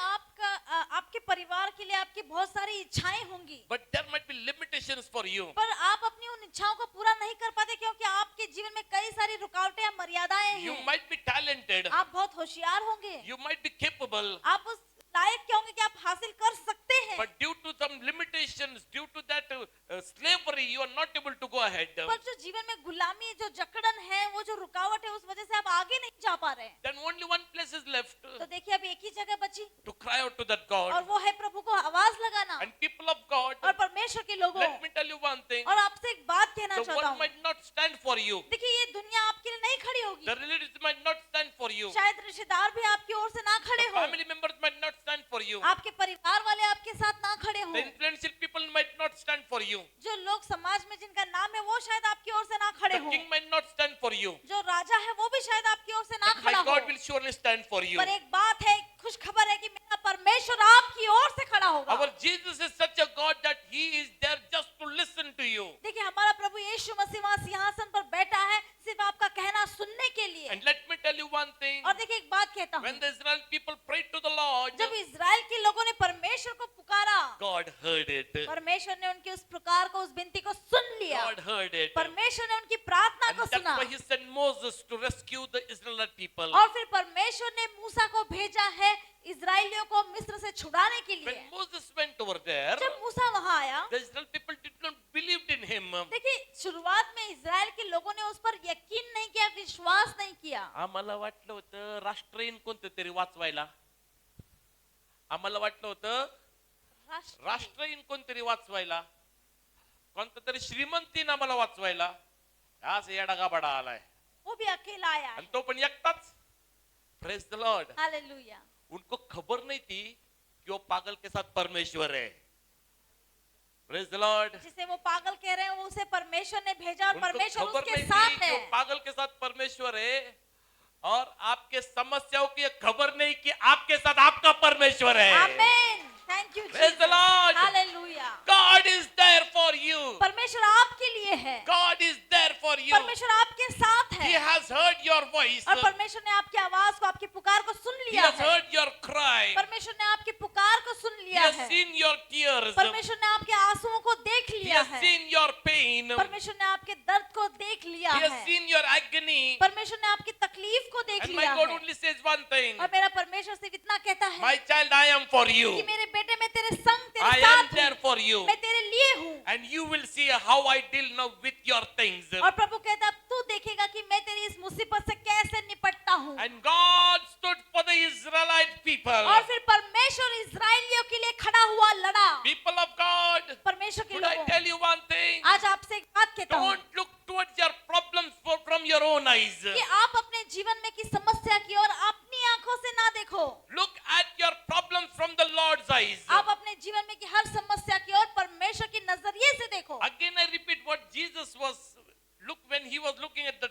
B: आपके परिवार के लिए आपकी बहुत सारी इच्छाएं होंगी,
A: but there might be limitations for you.
B: पर आप अपनी उन इच्छाओं को पूरा नहीं कर पाते, क्योंकि आपके जीवन में कई सारी रुकावटें या मर्यादाएं
A: You
B: हैं।
A: might be talented,
B: आप बहुत होशियार होंगे,
A: you might be capable,
B: आप उस लायक के होंगे कि आप हासिल कर सकते हैं,
A: but due to some limitations, due to that slavery, you are not able to go ahead.
B: पर जो जीवन में गुलामी, जो जकड़न है, वो जो रुकावट है, उस वजह से आप आगे नहीं जा पा रहे हैं।
A: Then only one place is left
B: तो देखिए अब एक ही जगह बची,
A: to cry out to that
B: और
A: God.
B: वो है प्रभु को आवाज लगाना।
A: And people of God,
B: और परमेश्वर के लोगों,
A: let me tell you one thing,
B: और आपसे एक बात कहना
A: the
B: चाहता
A: world
B: हूँ,
A: might not stand for you,
B: देखिए ये दुनिया आपके लिए नहीं खड़ी होगी,
A: the relatives might not stand for you,
B: शायद रिश्तेदार भी आपकी ओर से ना खड़े
A: the
B: हो,
A: family members might not stand for you,
B: आपके परिवार वाले आपके साथ ना खड़े हो,
A: the influential people might not stand for you,
B: जो लोग समाज में जिनका नाम है वो शायद आपकी ओर से ना खड़े
A: the
B: हो,
A: king might not stand for you,
B: जो राजा है वो भी शायद आपकी ओर से ना
A: but
B: खड़ा
A: my
B: हो,
A: God will surely stand for you.
B: पर एक बात है, खुश खबर है कि मेरा परमेश्वर आपकी ओर से खड़ा होगा।
A: Our Jesus is such a God that he is there just to listen to you.
B: देखिए हमारा प्रभु यीशु मसीह वहाँ सिंहासन पर बैठा है सिर्फ आपका कहना सुनने के लिए।
A: And let me tell you one thing,
B: और देखिए एक बात कहता हूँ,
A: when the Israel people prayed to the Lord,
B: जब इजराइल के लोगों ने परमेश्वर को पुकारा,
A: God heard it.
B: परमेश्वर ने उनकी उस पुकार को, उस विनती को सुन लिया,
A: God heard it.
B: परमेश्वर ने उनकी प्रार्थना
A: And
B: को
A: that's
B: सुना,
A: why he sent Moses to rescue the Israelite people.
B: और फिर परमेश्वर ने मूसा को भेजा है इजराइलियों को मिस्र से छुड़ाने के
A: When
B: लिए।
A: Moses went over there,
B: जब मूसा वहाँ आया,
A: the Israel people did not believe in him.
B: देखिए शुरुआत में इजराइल के लोगों ने उस पर यकीन नहीं किया, विश्वास नहीं किया।
A: आम्हाला वाटलं होतं राष्ट्रहीन कोणतं तरी वाचवायला, आम्हाला वाटलं होतं राष्ट्रहीन कोणतरी वाचवायला, कोणतं तरी श्रीमंतीन आम्हाला वाचवायला, आज येडा गाबाडा आलाय,
B: वो भी अकेला आया है।
A: आणि तो पण एकटाच. Praise the Lord.
B: हालेलुया।
A: उनको खबर नहीं थी कि वो पागल के साथ परमेश्वर है. Praise the Lord.
B: जिसे वो पागल कह रहे हैं, वो उसे परमेश्वर ने भेजा और
A: उनको
B: परमेश्वर
A: खबर
B: उसके
A: नहीं थी
B: साथ
A: कि
B: है।
A: वो पागल के साथ परमेश्वर है, और आपके समस्याओं की ये खबर नहीं कि आपके साथ आपका परमेश्वर है.
B: आमीन। Thank you
A: Praise the Lord.
B: Hallelujah.
A: God is there for you.
B: परमेश्वर आपके लिए है,
A: God is there for you.
B: परमेश्वर आपके साथ
A: He
B: है,
A: has heard your voice.
B: और परमेश्वर ने आपकी आवाज को, आपकी पुकार को सुन
A: He
B: लिया
A: has
B: है।
A: heard your cry.
B: परमेश्वर ने आपकी पुकार को सुन
A: He
B: लिया
A: has
B: है,
A: seen your tears.
B: परमेश्वर ने आपके आंसुओं को देख
A: He
B: लिया
A: has
B: है,
A: seen your pain.
B: परमेश्वर ने आपके दर्द को देख लिया
A: He has
B: है,
A: seen your agony.
B: परमेश्वर ने आपकी तकलीफ को देख
A: And
B: लिया
A: my God
B: है।
A: only says one thing.
B: और मेरा परमेश्वर सिर्फ इतना कहता है
A: My child, I am for you.
B: कि मेरे बेटे, मैं तेरे संग,
A: I
B: तेरे
A: am
B: साथ
A: there
B: हूँ,
A: for you.
B: मैं तेरे लिए हूँ।
A: And you will see how I deal now with your things.
B: और प्रभु कहता है, अब तू देखेगा कि मैं तेरी इस मुसीबत से कैसे निपटता हूँ।
A: And God stood for the Israelite people.
B: और फिर परमेश्वर इजराइलियों के लिए खड़ा हुआ, लड़ा।
A: People of God,
B: परमेश्वर के
A: could I
B: लोगों,
A: tell you one thing?
B: आज आपसे एक बात कहता हूँ
A: Don't look towards your problems from your own eyes.
B: कि आप अपने जीवन में की समस्या की ओर अपनी आंखों से ना देखो,
A: Look at your problems from the Lord's eyes.
B: आप अपने जीवन में की हर समस्या की ओर परमेश्वर की नजरिए से देखो।
A: Again I repeat what Jesus was, look when he was looking at the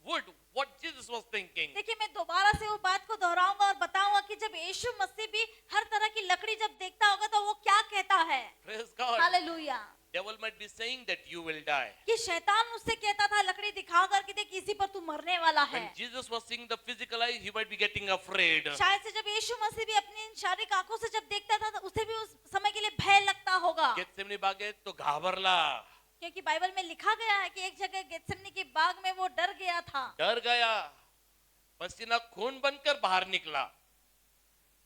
A: wood, what Jesus was thinking.
B: देखिए मैं दोबारा से वो बात को दोहराऊंगा और बताऊंगा कि जब यीशु मसीह भी हर तरह की लकड़ी जब देखता होगा तो वो क्या कहता है।
A: Praise God.
B: Hallelujah.
A: Devil might be saying that you will die.
B: कि शैतान उससे कहता था लकड़ी दिखाकर कि देख इसी पर तू मरने वाला है।
A: When Jesus was seeing the physical eye, he might be getting afraid.
B: शायद से जब यीशु मसीह भी अपनी इन शारीरिक आंखों से जब देखता था तो उसे भी उस समय के लिए भय लगता होगा।
A: गेत्सेमनी बागेत तो घाबरला.
B: क्योंकि बाइबल में लिखा गया है कि एक जगह गेत्सेमनी की बाग में वो डर गया था,
A: डर गया, पसीना खून बनकर बाहर निकला।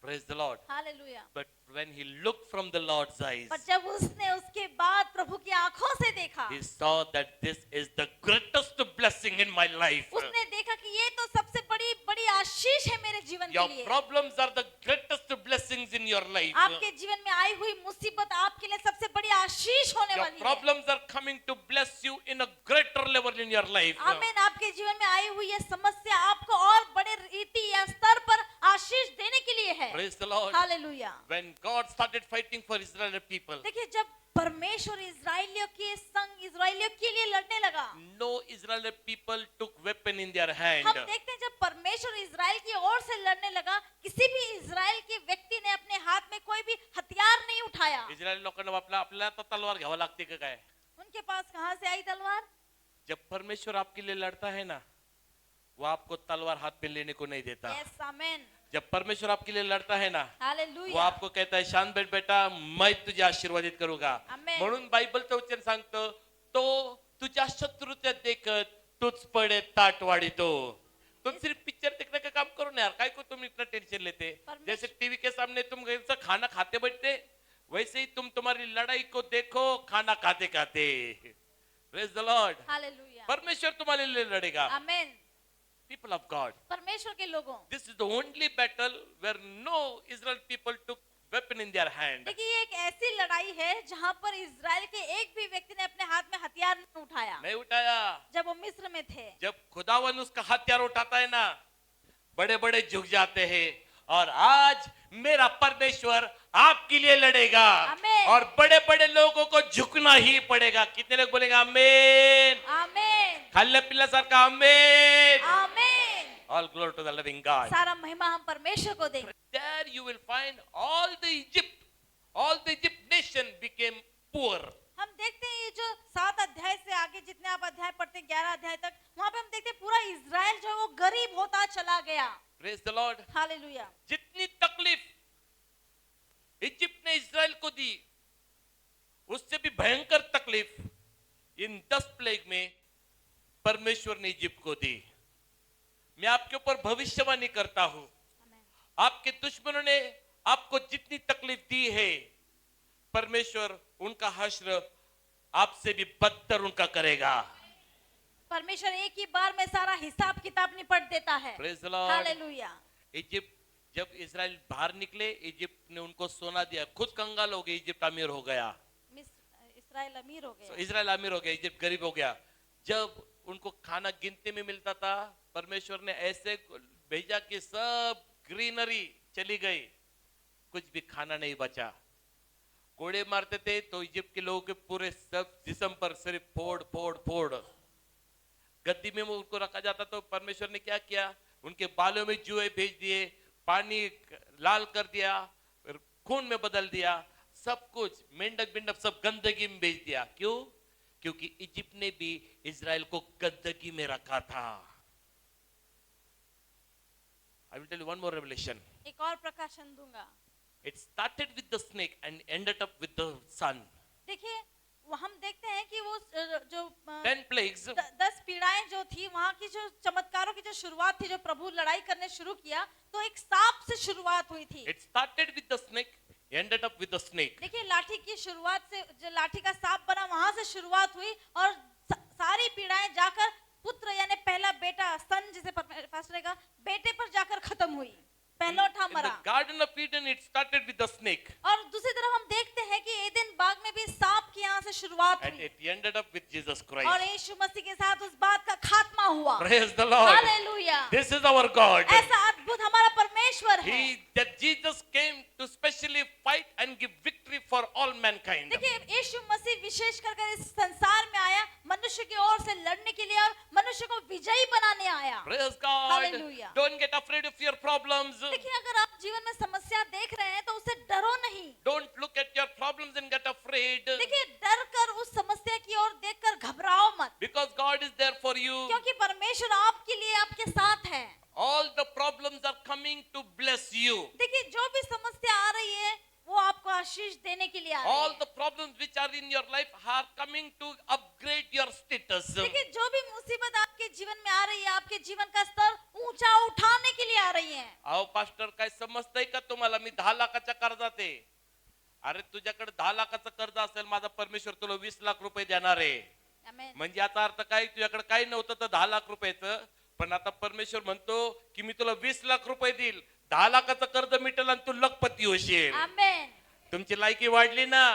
A: Praise the Lord.
B: Hallelujah.
A: But when he looked from the Lord's eyes,
B: पर जब उसने उसके बाद प्रभु की आंखों से देखा,
A: he saw that this is the greatest blessing in my life.
B: उसने देखा कि ये तो सबसे बड़ी बड़ी आशीष है मेरे जीवन के
A: Your
B: लिए।
A: problems are the greatest blessings in your life.
B: आपके जीवन में आई हुई मुसीबत आपके लिए सबसे बड़ी आशीष होने
A: Your
B: वाली है।
A: problems are coming to bless you in a greater level in your life.
B: आमीन। आपके जीवन में आई हुई ये समस्या आपको और बड़े रीति या स्तर पर आशीष देने के लिए है।
A: Praise the Lord.
B: Hallelujah.
A: When God started fighting for Israeli people,
B: देखिए, जब परमेश्वर इजराइलियों के संग इजराइलियों के लिए लड़ने लगा,
A: no Israeli people took weapon in their hand.
B: हम देखते हैं जब परमेश्वर इजराइल की ओर से लड़ने लगा, किसी भी इजराइल के व्यक्ति ने अपने हाथ में कोई भी हथियार नहीं उठाया।
A: इस्रायली लोकांना आपल्याला तर तलवार घ्यावी लागते का काय?
B: उनके पास कहां से आई तलवार?
A: जब परमेश्वर आपके लिए लड़ता है ना, वो आपको तलवार हाथ में लेने को नहीं देता।
B: यस, आमीन।
A: जब परमेश्वर आपके लिए लड़ता है ना, वो
B: हालेलुया।
A: आपको कहता है शांत बैठ बेटा, मैं तुझे आशीर्वादित करूंगा।
B: आमेन।
A: म्हणून बायबलचं वचन सांगतं, तो तुझ्या शत्रूच्या देखत तुझ पडे ताट वाढितो। तुम सिर्फ पिक्चर देखने का काम करो ना यार, काय को तुम इतना टेंशन लेते? जैसे टीवी के सामने तुम ऐसा खाना खाते बैठते, वैसे ही तुम तुम्हारी लड़ाई को देखो खाना खाते खाते। Praise the Lord.
B: हालेलुया।
A: परमेश्वर तुम्हारे लिए लड़ेगा।
B: आमीन।
A: People of God,
B: परमेश्वर के लोगों,
A: this is the only battle where no Israel people took weapon in their hand.
B: देखिए ये एक ऐसी लड़ाई है जहां पर इजराइल के एक भी व्यक्ति ने अपने हाथ में हथियार नहीं उठाया
A: नहीं उठाया।
B: जब वो मिस्र में थे।
A: जब खुदावन उसका हथियार उठाता है ना, बड़े बड़े झुक जाते हैं। और आज मेरा परमेश्वर आपके लिए लड़ेगा,
B: आमीन।
A: और बड़े बड़े लोगों को झुकना ही पड़ेगा। कितने लोग बोलेंगे आमीन?
B: आमीन।
A: खाल्ल्या पिल्ल्यासारखा आमीन।
B: आमीन।
A: All glory to the living God.
B: सारा महिमा हम परमेश्वर को दें।
A: There you will find all the Egypt nation became poor.
B: हम देखते हैं ये जो 7 अध्याय से आगे जितने आप अध्याय पढ़ते हैं 11 अध्याय तक, वहां पे हम देखते हैं पूरा इजराइल जो है वो गरीब होता चला गया।
A: Praise the Lord.
B: हालेलुया।
A: जितनी तकलीफ इजिप्ट ने इजराइल को दी, उससे भी भयंकर तकलीफ इन 10 प्लेग में परमेश्वर ने इजिप्ट को दी। मैं आपके ऊपर भविष्यवाणी करता हूं, आपके दुश्मनों ने आपको जितनी तकलीफ दी है, परमेश्वर उनका हश्र आपसे भी बदतर उनका करेगा।
B: परमेश्वर एक ही बार में सारा हिसाब किताब निपट देता है।
A: Praise the Lord.
B: Hallelujah.
A: Egypt जब इजराइल बाहर निकले, इजिप्ट ने उनको सोना दिया, खुद कंगाल हो गए, इजिप्ट अमीर हो गया।
B: इस्राएल अमीर हो गया।
A: इजराइल अमीर हो गया, इजिप्ट गरीब हो गया। जब उनको खाना गिनती में मिलता था, परमेश्वर ने ऐसे भेजा कि सब ग्रीनरी चली गई, कुछ भी खाना नहीं बचा। कोड़े मारते थे तो इजिप्ट के लोगों के पूरे सब जिस्म पर सिर्फ फोड़ फोड़ फोड़। गद्दी में उनको रखा जाता तो परमेश्वर ने क्या किया, उनके बालों में जुए भेज दिए, पानी लाल कर दिया, खून में बदल दिया, सब कुछ मेंढक बिंडक सब गंदगी में भेज दिया। क्यों? क्योंकि इजिप्ट ने भी इजराइल को गंदगी में रखा था। I will tell you one more revelation.
B: एक और प्रकाशन दूंगा।
A: It started with the snake and ended up with the sun.
B: देखिए वो हम देखते हैं कि वो जो
A: 10 plagues.
B: 10 पीड़ाएं जो थी, वहां की जो चमत्कारों की जो शुरुआत थी, जो प्रभु लड़ाई करने शुरू किया, तो एक सांप से शुरुआत हुई थी।
A: It started with the snake, ended up with the snake.
B: देखिए लाठी की शुरुआत से, जो लाठी का सांप बना, वहां से शुरुआत हुई और सारी पीड़ाएं जाकर पुत्र यानी पहला बेटा, सन जिसे पास्टर ने कहा, बेटे पर जाकर खत्म हुई। पहलौठा
A: In
B: मरा।
A: the Garden of Eden, it started with the snake.
B: और दूसरी तरफ हम देखते हैं कि एदेन बाग में भी सांप की यहाँ से शुरुआत
A: And
B: हुई
A: it ended up with Jesus
B: और
A: Christ.
B: यीशु मसीह के साथ उस बात का खात्मा हुआ।
A: Praise the Lord.
B: Hallelujah.
A: This is our God.
B: ऐसा अद्भुत हमारा परमेश्वर है।
A: That Jesus came to specially fight and give victory for all mankind.
B: देखिए यीशु मसीह विशेष कर इस संसार में आया, मनुष्य की ओर से लड़ने के लिए और मनुष्य को विजयी बनाने आया।
A: Praise God.
B: Hallelujah.
A: Don't get afraid of your problems.
B: देखिए अगर आप जीवन में समस्या देख रहे हैं तो उससे डरो नहीं।
A: Don't look at your problems and get afraid.
B: देखिए डर कर उस समस्या की ओर देखकर घबराओ मत,
A: Because God is there for you.
B: क्योंकि परमेश्वर आपके लिए आपके साथ है।
A: All the problems are coming to bless you.
B: देखिए जो भी समस्या आ रही है वो आपको आशीष देने के लिए आ रहे
A: All
B: हैं।
A: the problems which are in your life are coming to upgrade your status.
B: देखिए जो भी मुसीबत आपके जीवन में आ रही है, आपके जीवन का स्तर ऊंचा उठाने के लिए आ रही है।
A: अहो पास्टर काय समजतंय का तुम्हाला? मी 10 लाखाच्या कर्जात आहे. अरे तुझ्याकडे 10 लाखाचं कर्ज असेल, माझा परमेश्वर तुला 20 लाख रुपये देणार आहे.
B: आमेन।
A: म्हणजे याचा अर्थ काय? तुझ्याकडे काही नव्हतं तर 10 लाख रुपयाचं, पण आता परमेश्वर म्हणतो की मी तुला 20 लाख रुपये देईल, 10 लाखाचं कर्ज मिटेल आणि तू लखपती होशील.
B: आमेन।
A: तुमची लायकी वाढली ना.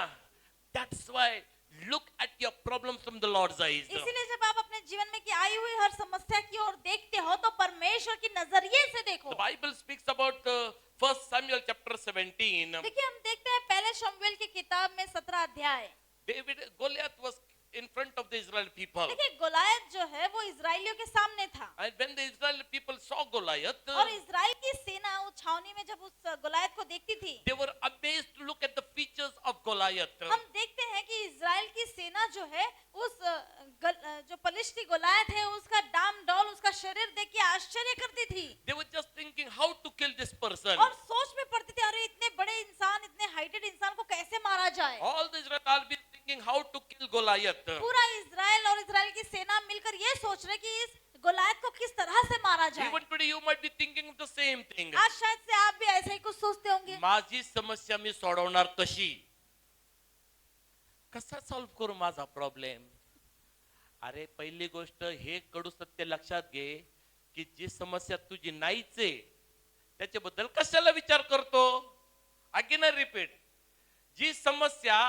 A: That's why look at your problems from the Lord's eyes.
B: इसीलिए जब आप अपने जीवन में की आई हुई हर समस्या की ओर देखते हो तो परमेश्वर की नजरिए से देखो।
A: The Bible speaks about 1 Samuel chapter 17.
B: देखिए हम देखते हैं पहले शमूएल की किताब में 17 अध्याय।
A: David Goliath was in front of the Israel people.
B: देखिए गोलायत जो है वो इजराइलियों के सामने था,
A: And when the Israel people saw Goliath,
B: और इजराइल की सेना उस छावनी में जब उस गोलायत को देखती थी,
A: they were amazed to look at the features of Goliath.
B: हम देखते हैं कि इजराइल की सेना जो है उस जो पलिश्ती गोलायत है उसका डाम डौल, उसका शरीर देख के आश्चर्य करती थी
A: They were just thinking how to kill this person.
B: और सोच में पड़ती थी, अरे इतने बड़े इंसान, इतने हाइटेड इंसान को कैसे मारा जाए।
A: All the Israel are been thinking how to kill Goliath.
B: पूरा इजराइल और इजराइल की सेना मिलकर ये सोच रहे कि इस गोलायत को किस तरह से मारा जाए।
A: Even today you might be thinking of the same thing.
B: आज शायद से आप भी ऐसे ही कुछ सोचते होंगे।
A: माझी समस्या मी सोडवणार कशी? कसा सॉल्व्ह करू माझा प्रॉब्लेम? अरे पहिली गोष्ट हे कडू सत्य लक्षात घे की जी समस्या तुझी नाहीच आहे त्याच्याबद्दल कशाला विचार करतो? अगेन रिपीट, जी समस्या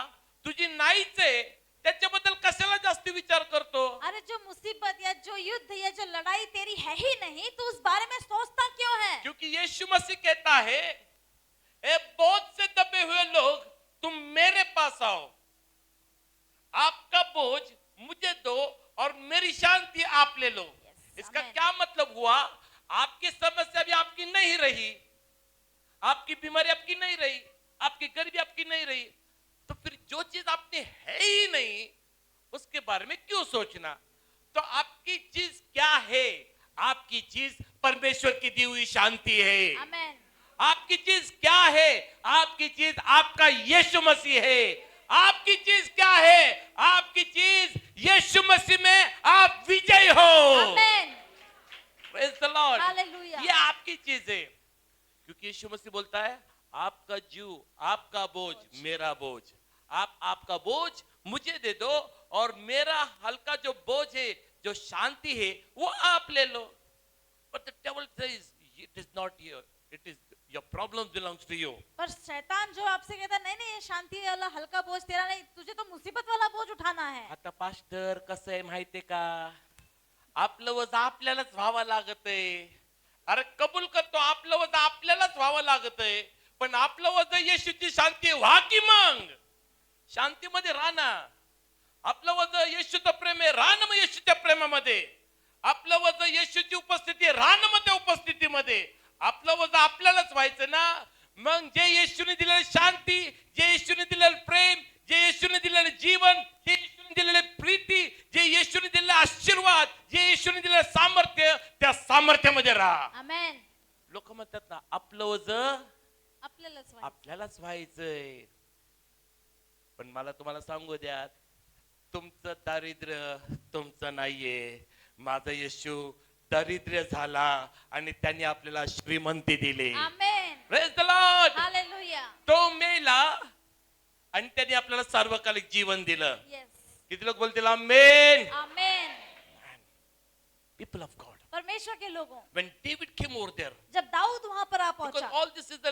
A: तुझी नाहीच आहे त्याच्याबद्दल कशाला जास्ती विचार करतो?
B: अरे जो मुसीबत या जो युद्ध या जो लड़ाई तेरी है ही नहीं, तो उस बारे में सोचता क्यों है?
A: क्योंकि यीशु मसीह कहता है, ए बहुत से दबे हुए लोग तुम मेरे पास आओ, आपका बोझ मुझे दो और मेरी शांति आप ले लो। इसका
B: amen.
A: क्या मतलब हुआ? आपकी समस्या भी आपकी नहीं रही, आपकी बीमारी आपकी नहीं रही, आपकी गरीबी आपकी नहीं रही, तो फिर जो चीज आपने है ही नहीं उसके बारे में क्यों सोचना? तो आपकी चीज क्या है? आपकी चीज परमेश्वर की दी हुई शांति है।
B: आमेन।
A: आपकी चीज क्या है? आपकी चीज आपका यीशु मसीह है। आपकी चीज क्या है? आपकी चीज यीशु मसीह में आप विजय हो।
B: Amen.
A: Praise the Lord.
B: Hallelujah.
A: ये आपकी चीज है, क्योंकि यीशु मसीह बोलता है आपका जीव, आपका बोझ मेरा बोझ, आपका बोझ मुझे दे दो और मेरा हल्का जो बोझ है, जो शांति है, वो आप ले लो। But the devil says it is not here, it is your problems belongs to you.
B: पर शैतान जो आपसे कहता नहीं नहीं ये शांति वाला हल्का बोझ तेरा नहीं, तुझे तो मुसीबत वाला बोझ उठाना है।
A: आता पास्टर कसं आहे माहितीये का? आपलं वज आपल्यालाच व्हावं लागत आहे. अरे कबूल करतो, आपलं वज आपल्यालाच व्हावं लागत आहे, पण आपलं वज येशूची शांती व्हा की मग शांतीमध्ये राहा ना. आपलं वज येशूचं प्रेम आहे, राहा ना मग येशूच्या प्रेमामध्ये. आपलं वज येशूची उपस्थिती आहे, राहा ना मग त्या उपस्थितीमध्ये. आपलं वज आपल्यालाच व्हायचं ना. मग जे येशूने दिलेली शांती, जे येशूने दिलेलं प्रेम, जे येशूने दिलेलं जीवन, जे येशूने दिलेले प्रीती, जे येशूने दिलेले आशीर्वाद, जे येशूने दिलेलं सामर्थ्य, त्या सामर्थ्यामध्ये राहा.
B: आमेन।
A: लोक म्हणतात ना आपलं वज
B: आपल्यालाच व्हायचं।
A: आपल्यालाच व्हायचंय. पण मला तुम्हाला सांगू द्या, तुमचं दारिद्र्य तुमचं नाहीये. माझा येशू दारिद्र्य झाला आणि त्यांनी आपल्याला श्रीमंती दिली.
B: Amen.
A: Praise the Lord.
B: Hallelujah.
A: तो मेला आणि त्यांनी आपल्याला सार्वकालिक जीवन दिलं.
B: यस।
A: किती लोक बोलतील आमेन?
B: आमेन।
A: पीपल ऑफ गॉड,
B: परमेश्वर के लोगों,
A: when David came over there,
B: जब दाऊद वहां पर आ
A: because
B: पहुंचा,
A: all this is the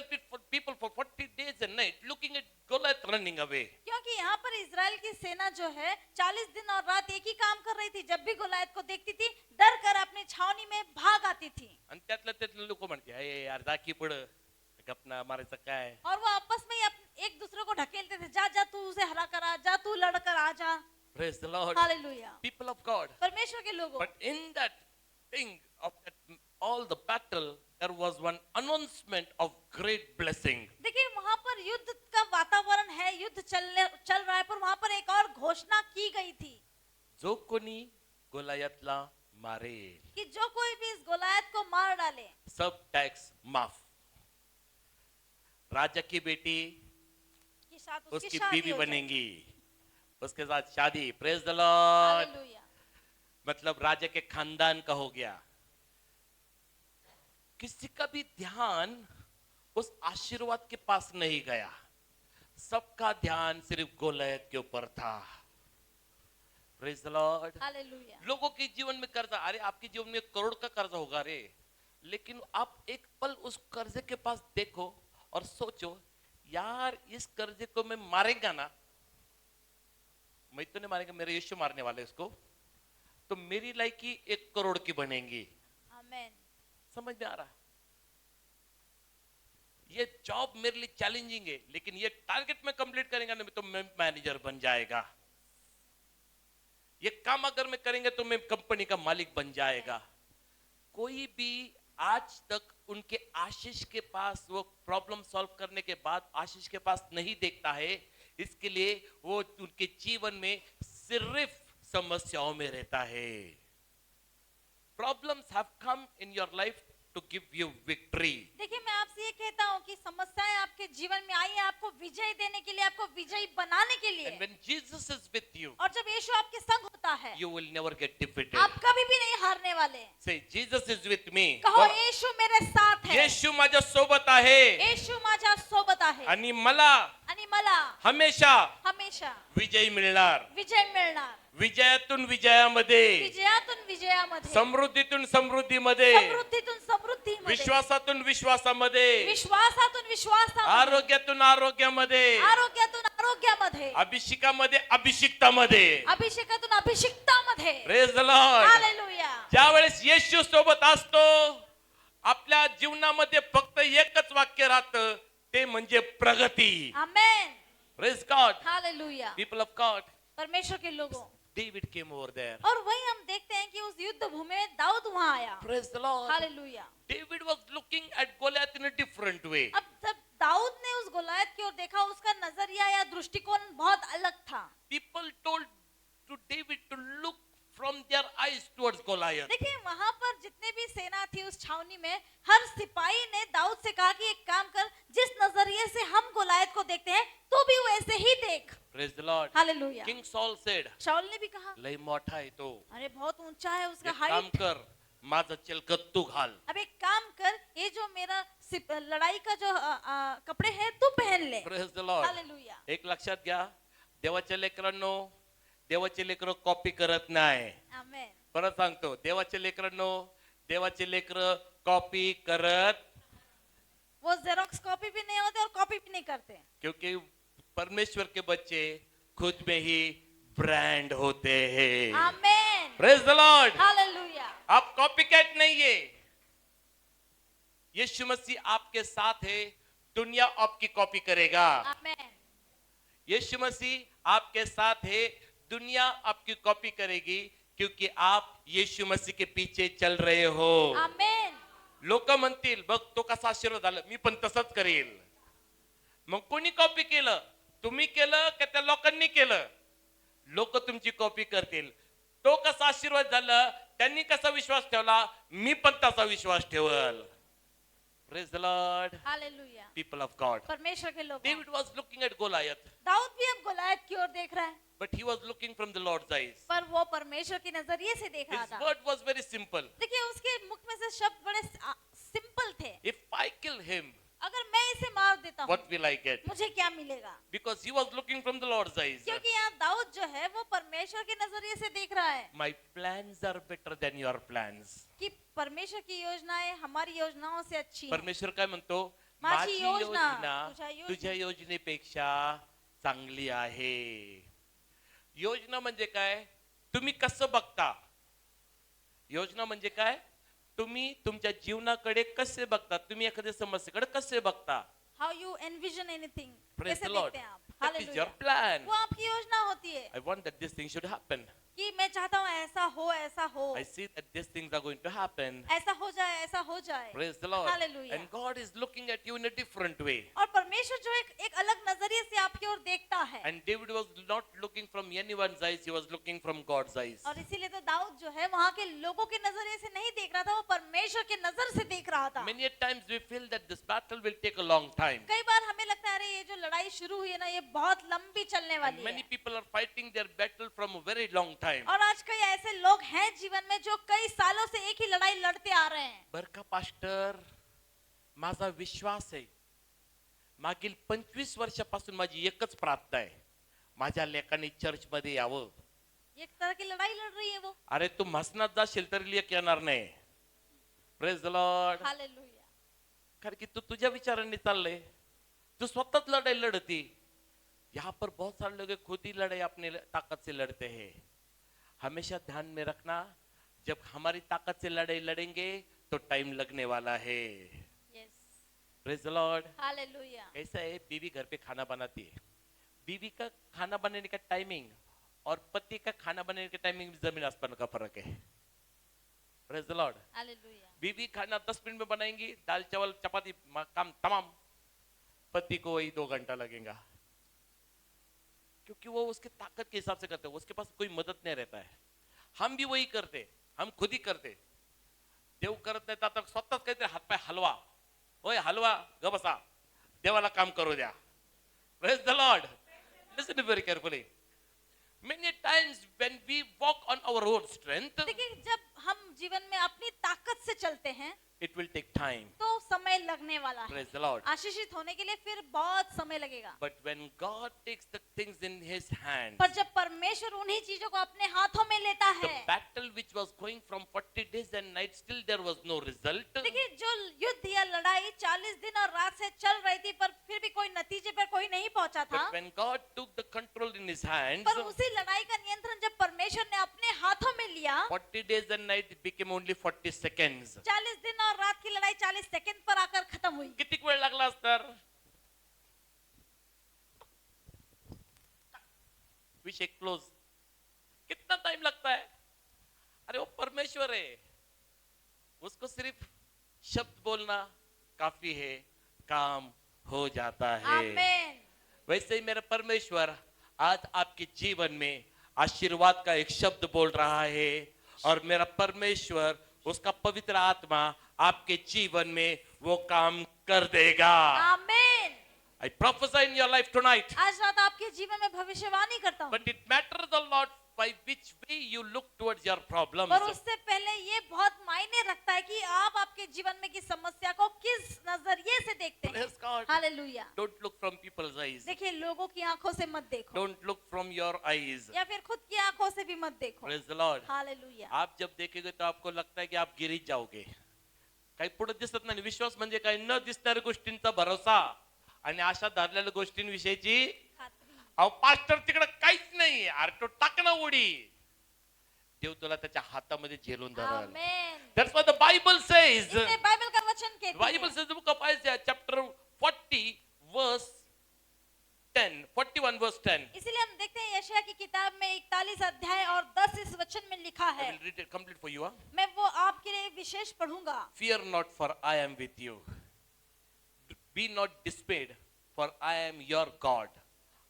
A: people for 40 days and night looking at Goliath running away.
B: क्योंकि यहाँ पर इजराइल की सेना जो है 40 दिन और रात एक ही काम कर रही थी। जब भी गोलायत को देखती थी डर कर अपनी छावनी में भाग आती थी,
A: आणि त्यातले लोक म्हणते अरे यार दाखी पड गपना मारायचं काय.
B: और वो आपस में ही एक दूसरे को ढकेलते थे, जा जा तू उसे हरा कर आ, जा तू लड़ कर आ जा।
A: Praise the Lord.
B: Hallelujah.
A: People of God.
B: परमेश्वर के लोगों,
A: But in that thing of that, all the battle, there was one announcement of great blessing.
B: देखिए वहां पर युद्ध का वातावरण है, युद्ध चल रहा है, पर वहां पर एक और घोषणा की गई थी
A: जो कोणी गोलायतला मारेल
B: कि जो कोई भी इस गोलायत को मार डाले,
A: सब टैक्स माफ. राजा की बेटी
B: कि साथ उसकी
A: उसकी
B: शादी
A: बीवी
B: हो जाएगी।
A: बनेंगी, उसके साथ शादी। Praise the Lord.
B: हालेलुया।
A: मतलब राजा के खानदान का हो गया। किसी का भी ध्यान उस आशीर्वाद के पास नहीं गया, सबका ध्यान सिर्फ गोलियत के ऊपर था। Praise the Lord.
B: हालेलुया।
A: लोगों के जीवन में कर्जा, अरे आपके जीवन में करोड़ का कर्जा होगा रे, लेकिन आप एक पल उस कर्जे के पास देखो और सोचो, यार इस कर्जे को मैं मारेगा ना, मैं तो नहीं मारेगा, मेरे यीशु मारने वाले इसको, तो मेरी लाइकी 1 करोड़ की बनेगी।
B: आमेन।
A: समझ में आ रहा? ये जॉब मेरे लिए चैलेंजिंग है, लेकिन ये टारगेट में कंप्लीट करेंगे ना तो मैं मैनेजर बन जाएगा। ये काम अगर मैं करेंगे तो मैं कंपनी का मालिक बन जाएगा। कोई भी आज तक उनके आशीष के पास, वो प्रॉब्लम सॉल्व करने के बाद आशीष के पास नहीं देखता है, इसके लिए वो उनके जीवन में सिर्फ समस्याओं में रहता है। Problems have come in your life to give you victory.
B: देखिए, मैं आपसे ये कहता हूँ कि समस्याएं आपके जीवन में आई है आपको विजय देने के लिए, आपको विजयी बनाने के लिए।
A: And when Jesus is with you,
B: और जब यीशु आपके संग होता है,
A: you will never get defeated.
B: आप कभी भी नहीं हारने वाले।
A: Say, Jesus is with me.
B: कहो, यीशु मेरे साथ है।
A: येशू माझ्या सोबत आहे
B: येशू माझ्या सोबत आहे
A: आणि मला
B: आणि मला
A: हमेशा
B: हमेशा
A: विजय मिळणार।
B: विजय मिळणार।
A: विजयातून विजयामध्ये,
B: विजयातून विजयामध्ये,
A: समृद्धीतून समृद्धीमध्ये,
B: समृद्धीतून समृद्धीमध्ये,
A: विश्वासातून विश्वासामध्ये,
B: विश्वासातून विश्वासामध्ये,
A: आरोग्यातून आरोग्यामध्ये,
B: आरोग्यातून आरोग्यामध्ये,
A: अभिषेकामध्ये अभिषिक्तामध्ये।
B: अभिषेकातून अभिषिक्तामध्ये।
A: Praise the Lord.
B: हालेलुया।
A: ज्या वेळेस येशू सोबत असतो, आपल्या जीवनामध्ये फक्त एकच वाक्य राहतं, ते म्हणजे प्रगती।
B: Amen.
A: Praise God.
B: Hallelujah.
A: People of God,
B: परमेश्वर के लोगों,
A: डेविड केम ओवर देयर।
B: और वही हम देखते हैं कि उस युद्ध भूमि में दाऊद वहां आया।
A: Praise the Lord.
B: Hallelujah.
A: David was looking at Goliath in a different way.
B: अब जब दाऊद ने उस गोलायत की ओर देखा, उसका नजरिया या दृष्टिकोण बहुत अलग था।
A: People told to David to look from their eyes towards Goliath.
B: देखिए, वहां पर जितने भी सेना थी उस छावनी में, हर सिपाही ने दाऊद से कहा कि एक काम कर, जिस नजरिए से हम गोलायत को देखते हैं तो भी वैसे ही देख।
A: Praise the Lord.
B: Hallelujah.
A: King Saul said,
B: शाऊल ने भी कहा,
A: लय मोठा आहे तो,
B: अरे बहुत ऊंचा है उसका
A: एक काम
B: हाइट।
A: कर, माझं चिलकत तू घाल।
B: अब एक काम कर, ये जो मेरा लड़ाई का जो कपड़े हैं तू पहन ले।
A: Praise the Lord.
B: हालेलुया।
A: एक लक्षात घ्या, देवाच्या लेकरांनो, देवाचे लेकर कॉपी करत नाही।
B: आमेन।
A: परत सांगतो, देवाचे लेकरांनो, देवाचे लेकर कॉपी करत,
B: वो जेरोक्स कॉपी भी नहीं होते और कॉपी भी नहीं करते,
A: क्योंकि परमेश्वर के बच्चे खुद में ही ब्रांड होते हैं।
B: Amen.
A: Praise the Lord.
B: Hallelujah.
A: आप कॉपी कैट नहीं है, यीशु मसीह आपके साथ है, दुनिया आपकी कॉपी करेगा।
B: आमेन।
A: यीशु मसीह आपके साथ है, दुनिया आपकी कॉपी करेगी, क्योंकि आप यीशु मसीह के पीछे चल रहे हो।
B: आमेन।
A: लोक म्हणतील, बघ तो कसा आशीर्वाद झाला, मी पण तसंच करेल। मग कोणी कॉपी केलं? तुम्ही केलं का त्या लोकांनी केलं? लोक तुमची कॉपी करतील। तो कसा आशीर्वाद झाला, त्यांनी कसा विश्वास ठेवला, मी पण तसा विश्वास ठेवल। Praise the Lord.
B: Hallelujah.
A: People of God,
B: परमेश्वर के लोग,
A: David was looking at Goliath,
B: दाऊद भी अब गोलायत की ओर देख रहा है,
A: but he was looking from the Lord's eyes.
B: पर वो परमेश्वर के नजरिए से देख रहा
A: हिज
B: था।
A: वर्ड वाज वेरी सिंपल,
B: देखिए, उसके मुख में से शब्द बड़े सिंपल थे।
A: इफ आई किल हिम,
B: अगर मैं इसे मार देता हूँ,
A: व्हाट विल आई गेट?
B: मुझे क्या मिलेगा?
A: Because he was looking from the Lord's eyes.
B: क्योंकि यहाँ दाऊद जो है वो परमेश्वर के नजरिए से देख रहा है
A: My plans are better than your plans.
B: कि परमेश्वर की योजनाएं हमारी योजनाओं से अच्छी हैं।
A: परमेश्वर काय म्हणतो,
B: माझी
A: माझी
B: योजना
A: योजना तुझ्या योजनेपेक्षा चांगली आहे। योजना म्हणजे काय? तुम्ही कसं बघता? योजना म्हणजे काय? तुम्ही तुमच्या जीवनाकडे कसे बघता, तुम्ही एखाद्या समस्येकडे कसे बघता?
B: How you envision anything,
A: Praise
B: कैसे
A: the Lord.
B: देखते हैं आप?
A: That is your
B: hallelujah.
A: plan.
B: वो आपकी योजना होती है
A: I want that this thing should happen.
B: कि मैं चाहता हूँ ऐसा हो, ऐसा हो,
A: I see that these things are going to happen.
B: ऐसा हो जाए, ऐसा हो जाए।
A: Praise the Lord.
B: Hallelujah.
A: And God is looking at you in a different way.
B: और परमेश्वर जो एक अलग नजरिए से आपकी ओर ओर देखता है।
A: And David was not looking from anyone's eyes, he was looking from God's eyes.
B: और इसीलिए तो दाऊद जो है वहाँ के लोगों के नजरिए से नहीं देख रहा था, वो परमेश्वर के नजर से देख रहा था।
A: Many a times we feel that this battle will take a long time.
B: कई बार हमें लगता है अरे ये जो लड़ाई शुरू हुई है ना, ये बहुत लंबी चलने
A: And
B: वाली
A: many
B: है।
A: people are fighting their battle from a very long time.
B: और आज कई ऐसे लोग हैं जीवन में जो कई सालों से एक ही लड़ाई लड़ते आ रहे हैं।
A: बरं का पास्टर, माझा विश्वास आहे, मागील 25 वर्षापासून माझी एकच प्रार्थना आहे, माझ्या लेकांनी चर्च मध्ये यावं.
B: एक तरह की लड़ाई लड़ रही है वो।
A: अरे तू म्हसनात जाशील तरी लेक येणार नाही. Praise the Lord.
B: हालेलुया।
A: कारण की तू तुझ्या विचारांनी चाललंय, तू स्वतःच लड़ाई लड़ती. यहाँ पर बहुत सारे लोग खुद ही लड़ाई अपनी ताकत से लड़ते हैं. हमेशा ध्यान में रखना, जब हमारी ताकत से लड़ाई लड़ेंगे तो टाइम लगने वाला है.
B: Yes.
A: Praise the Lord.
B: Hallelujah.
A: कैसा है, बीवी घर पे खाना बनाती है, बीवी का खाना बनाने का टाइमिंग और पति का खाना बनाने का टाइमिंग में जमीन आसमान का फर्क है. Praise the Lord.
B: हालेलुया।
A: बीवी खाना 10 मिनट में बनाएंगी, दाल चावल चपाती काम तमाम, पति को वही 2 घंटा लगेगा, क्योंकि वो उसके ताकत के हिसाब से करते हैं, उसके पास कोई मदद नहीं रहता है. हम भी वही करते, हम खुद ही करते. देव करत नाही तर स्वतःच काहीतरी हातपाय हलवा, होय हलवा, ग बसा, देवाला काम करू द्या. Praise the Lord. Listen very carefully. Many times when we walk on our own strength,
B: देखिए जब हम जीवन में अपनी ताकत से चलते हैं
A: it will take time.
B: तो समय लगने वाला है।
A: Praise the Lord.
B: आशीषित होने के लिए फिर बहुत समय लगेगा।
A: But when God takes the things in His hand,
B: पर जब परमेश्वर उन्हीं चीजों को अपने हाथों में लेता
A: the
B: है,
A: battle which was going from 40 days and nights, still there was no result.
B: देखिए जो युद्ध या लड़ाई 40 दिन और रात से चल रही थी, पर फिर भी कोई नतीजे पर कोई नहीं पहुंचा था।
A: But when God took the control in His hands,
B: पर उसी लड़ाई का नियंत्रण जब परमेश्वर ने अपने हाथों में लिया,
A: 40 days and nights became only 40 seconds.
B: 40 दिन और रात की लड़ाई 40 सेकंड पर आकर खत्म हुई।
A: किती वेळ लागला असता? विषय क्लोज. कितना टाइम लगता है? अरे वो परमेश्वर है, उसको सिर्फ शब्द बोलना काफी है, काम हो जाता है.
B: आमीन।
A: वैसे ही मेरा परमेश्वर आज आपके जीवन में आशीर्वाद का एक शब्द बोल रहा है, और मेरा परमेश्वर उसका पवित्र आत्मा आपके जीवन में वो काम कर देगा.
B: आमीन।
A: I prophesy in your life tonight.
B: आज रात आपके जीवन में भविष्यवाणी करता हूँ।
A: But it matters a lot by which way you look towards your problems.
B: और उससे पहले ये बहुत मायने रखता है कि आप आपके जीवन में की समस्या को किस नजरिए से देखते हैं।
A: Praise God.
B: Hallelujah.
A: Don't look from people's eyes.
B: देखिए लोगों की आंखों से मत देखो,
A: Don't look from your eyes.
B: या फिर खुद की आंखों से भी मत देखो।
A: Praise the Lord.
B: हालेलुया।
A: आप जब देखेंगे तो आपको लगता है कि आप गिरीत जाओगे. काही पुढे दिसत नाही. विश्वास म्हणजे काय? न दिसणाऱ्या गोष्टींचा भरोसा आणि आशा धरलेल्या गोष्टींविषयीची. अहो पास्टर तिकडे काहीच नाही, अरे तो टाक ना उडी. देव तुला त्याच्या हातामध्ये झेलून धरल.
B: आमीन।
A: That's what the Bible says.
B: इसलिए बाइबल का वचन कहती
A: Bible
B: है।
A: says the book of Isaiah chapter 40 verse 10, 41 verse 10.
B: इसीलिए हम देखते हैं यशायाह की किताब में 41 अध्याय और 10 इस वचन में लिखा
A: I
B: है।
A: will read it complete for you. Huh?
B: मैं वो आपके लिए विशेष पढ़ूंगा।
A: Fear not, for I am with you. Be not dismayed, for I am your God.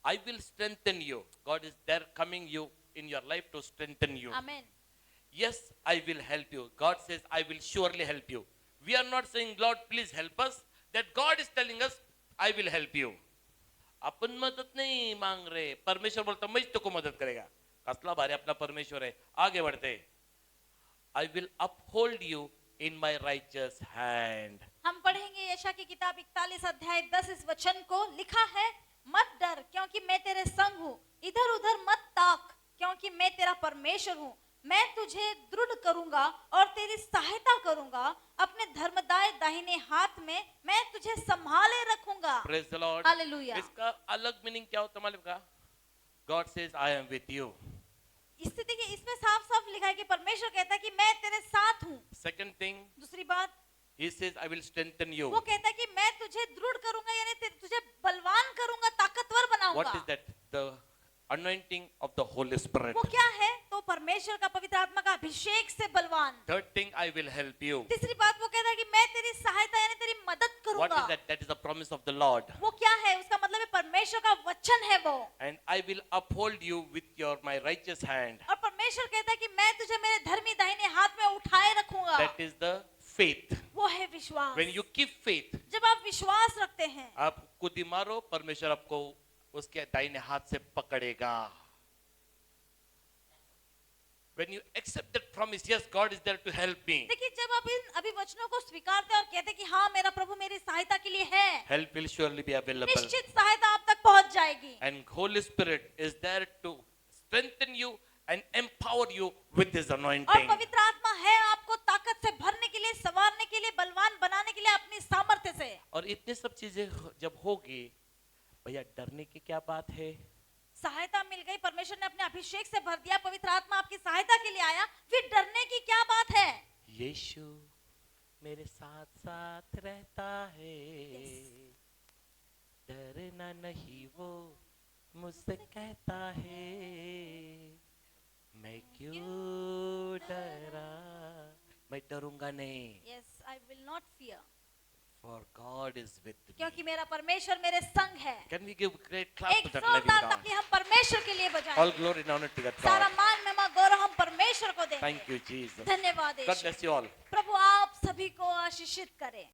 A: I will strengthen you. God is there coming you in your life to strengthen you.
B: आमीन।
A: Yes, I will help you. God says, I will surely help you. We are not saying, Lord, please help us. That God is telling us, I will help you. आपण मदद नहीं मांग रहे, परमेश्वर बोलता मैं तुझको मदद करेगा. कसला भारी अपना परमेश्वर है. आगे बढ़ते. I will uphold you in my righteous hand.
B: हम पढ़ेंगे यशायाह की किताब 41 अध्याय 10 इस वचन को। लिखा है, मत डर क्योंकि मैं तेरे संग हूँ, इधर उधर मत ताक क्योंकि मैं तेरा परमेश्वर हूँ। मैं तुझे दृढ़ करूंगा और तेरी सहायता करूंगा, अपने धर्मदाय दाहिने हाथ में मैं तुझे संभाले रखूंगा।
A: Praise the Lord.
B: हालेलुया।
A: इसका अलग मीनिंग क्या होता है मालूम का? God says, I am with you.
B: इससे देखिए इसमें साफ साफ लिखा है कि परमेश्वर कहता है कि मैं तेरे साथ हूँ।
A: Second thing,
B: दूसरी बात,
A: He says, I will strengthen you.
B: वो कहता है कि मैं तुझे दृढ़ करूंगा, यानी तुझे बलवान करूंगा, ताकतवर
A: What
B: बनाऊंगा।
A: is that? The anointing of the Holy Spirit.
B: वो क्या है? तो परमेश्वर का पवित्र आत्मा का अभिषेक से बलवान।
A: Third thing, I will help you.
B: तीसरी बात वो कहता है कि मैं तेरी सहायता यानी तेरी मदद
A: What
B: करूंगा।
A: is that? That is the promise of the Lord.
B: वो क्या है? उसका मतलब है परमेश्वर का वचन है वो।
A: And I will uphold you with my righteous hand.
B: और परमेश्वर कहता है कि मैं तुझे मेरे धर्मी दाहिने हाथ में उठाए रखूंगा।
A: That is the faith.
B: वो है विश्वास।
A: When you keep faith,
B: जब आप विश्वास रखते हैं,
A: आप कूदी मारो, परमेश्वर आपको उसके दाहिने हाथ से पकड़ेगा. When you accept that promise, yes, God is there to help me.
B: देखिए जब आप इन अभी वचनों को स्वीकारते हैं और कहते हैं कि हाँ मेरा प्रभु मेरी सहायता के लिए है,
A: Help will surely be available.
B: निश्चित सहायता आप तक पहुंच जाएगी।
A: And Holy Spirit is there to strengthen you and empower you with His
B: और
A: anointing.
B: पवित्र आत्मा है आपको ताकत से भरने के लिए, संवारने के लिए, बलवान बनाने के लिए अपनी सामर्थ्य से।
A: और इतने सब चीजें जब होगी, भैया डरने की क्या बात है?
B: सहायता मिल गई, परमेश्वर ने अपने अभिषेक से भर दिया, पवित्र आत्मा आपकी सहायता के लिए आया, फिर डरने की क्या बात है?
A: यीशु मेरे साथ साथ रहता है, डरना नहीं वो मुझसे कहता है, मैं क्यों डरा, मैं डरूंगा नहीं,
B: Yes, I will not fear.
A: for God is with me.
B: क्योंकि मेरा परमेश्वर मेरे संग है।
A: Can we give great clap
B: एक
A: to that living
B: जोरदार
A: God?
B: ताली हम परमेश्वर के लिए
A: All
B: बजाएं।
A: glory and honor to that
B: सारा
A: God.
B: मान महिमा गौरव हम परमेश्वर को देंगे।
A: Thank you, Jesus.
B: धन्यवाद
A: God
B: Yeshu.
A: bless you all.
B: प्रभु आप सभी को आशीषित करें।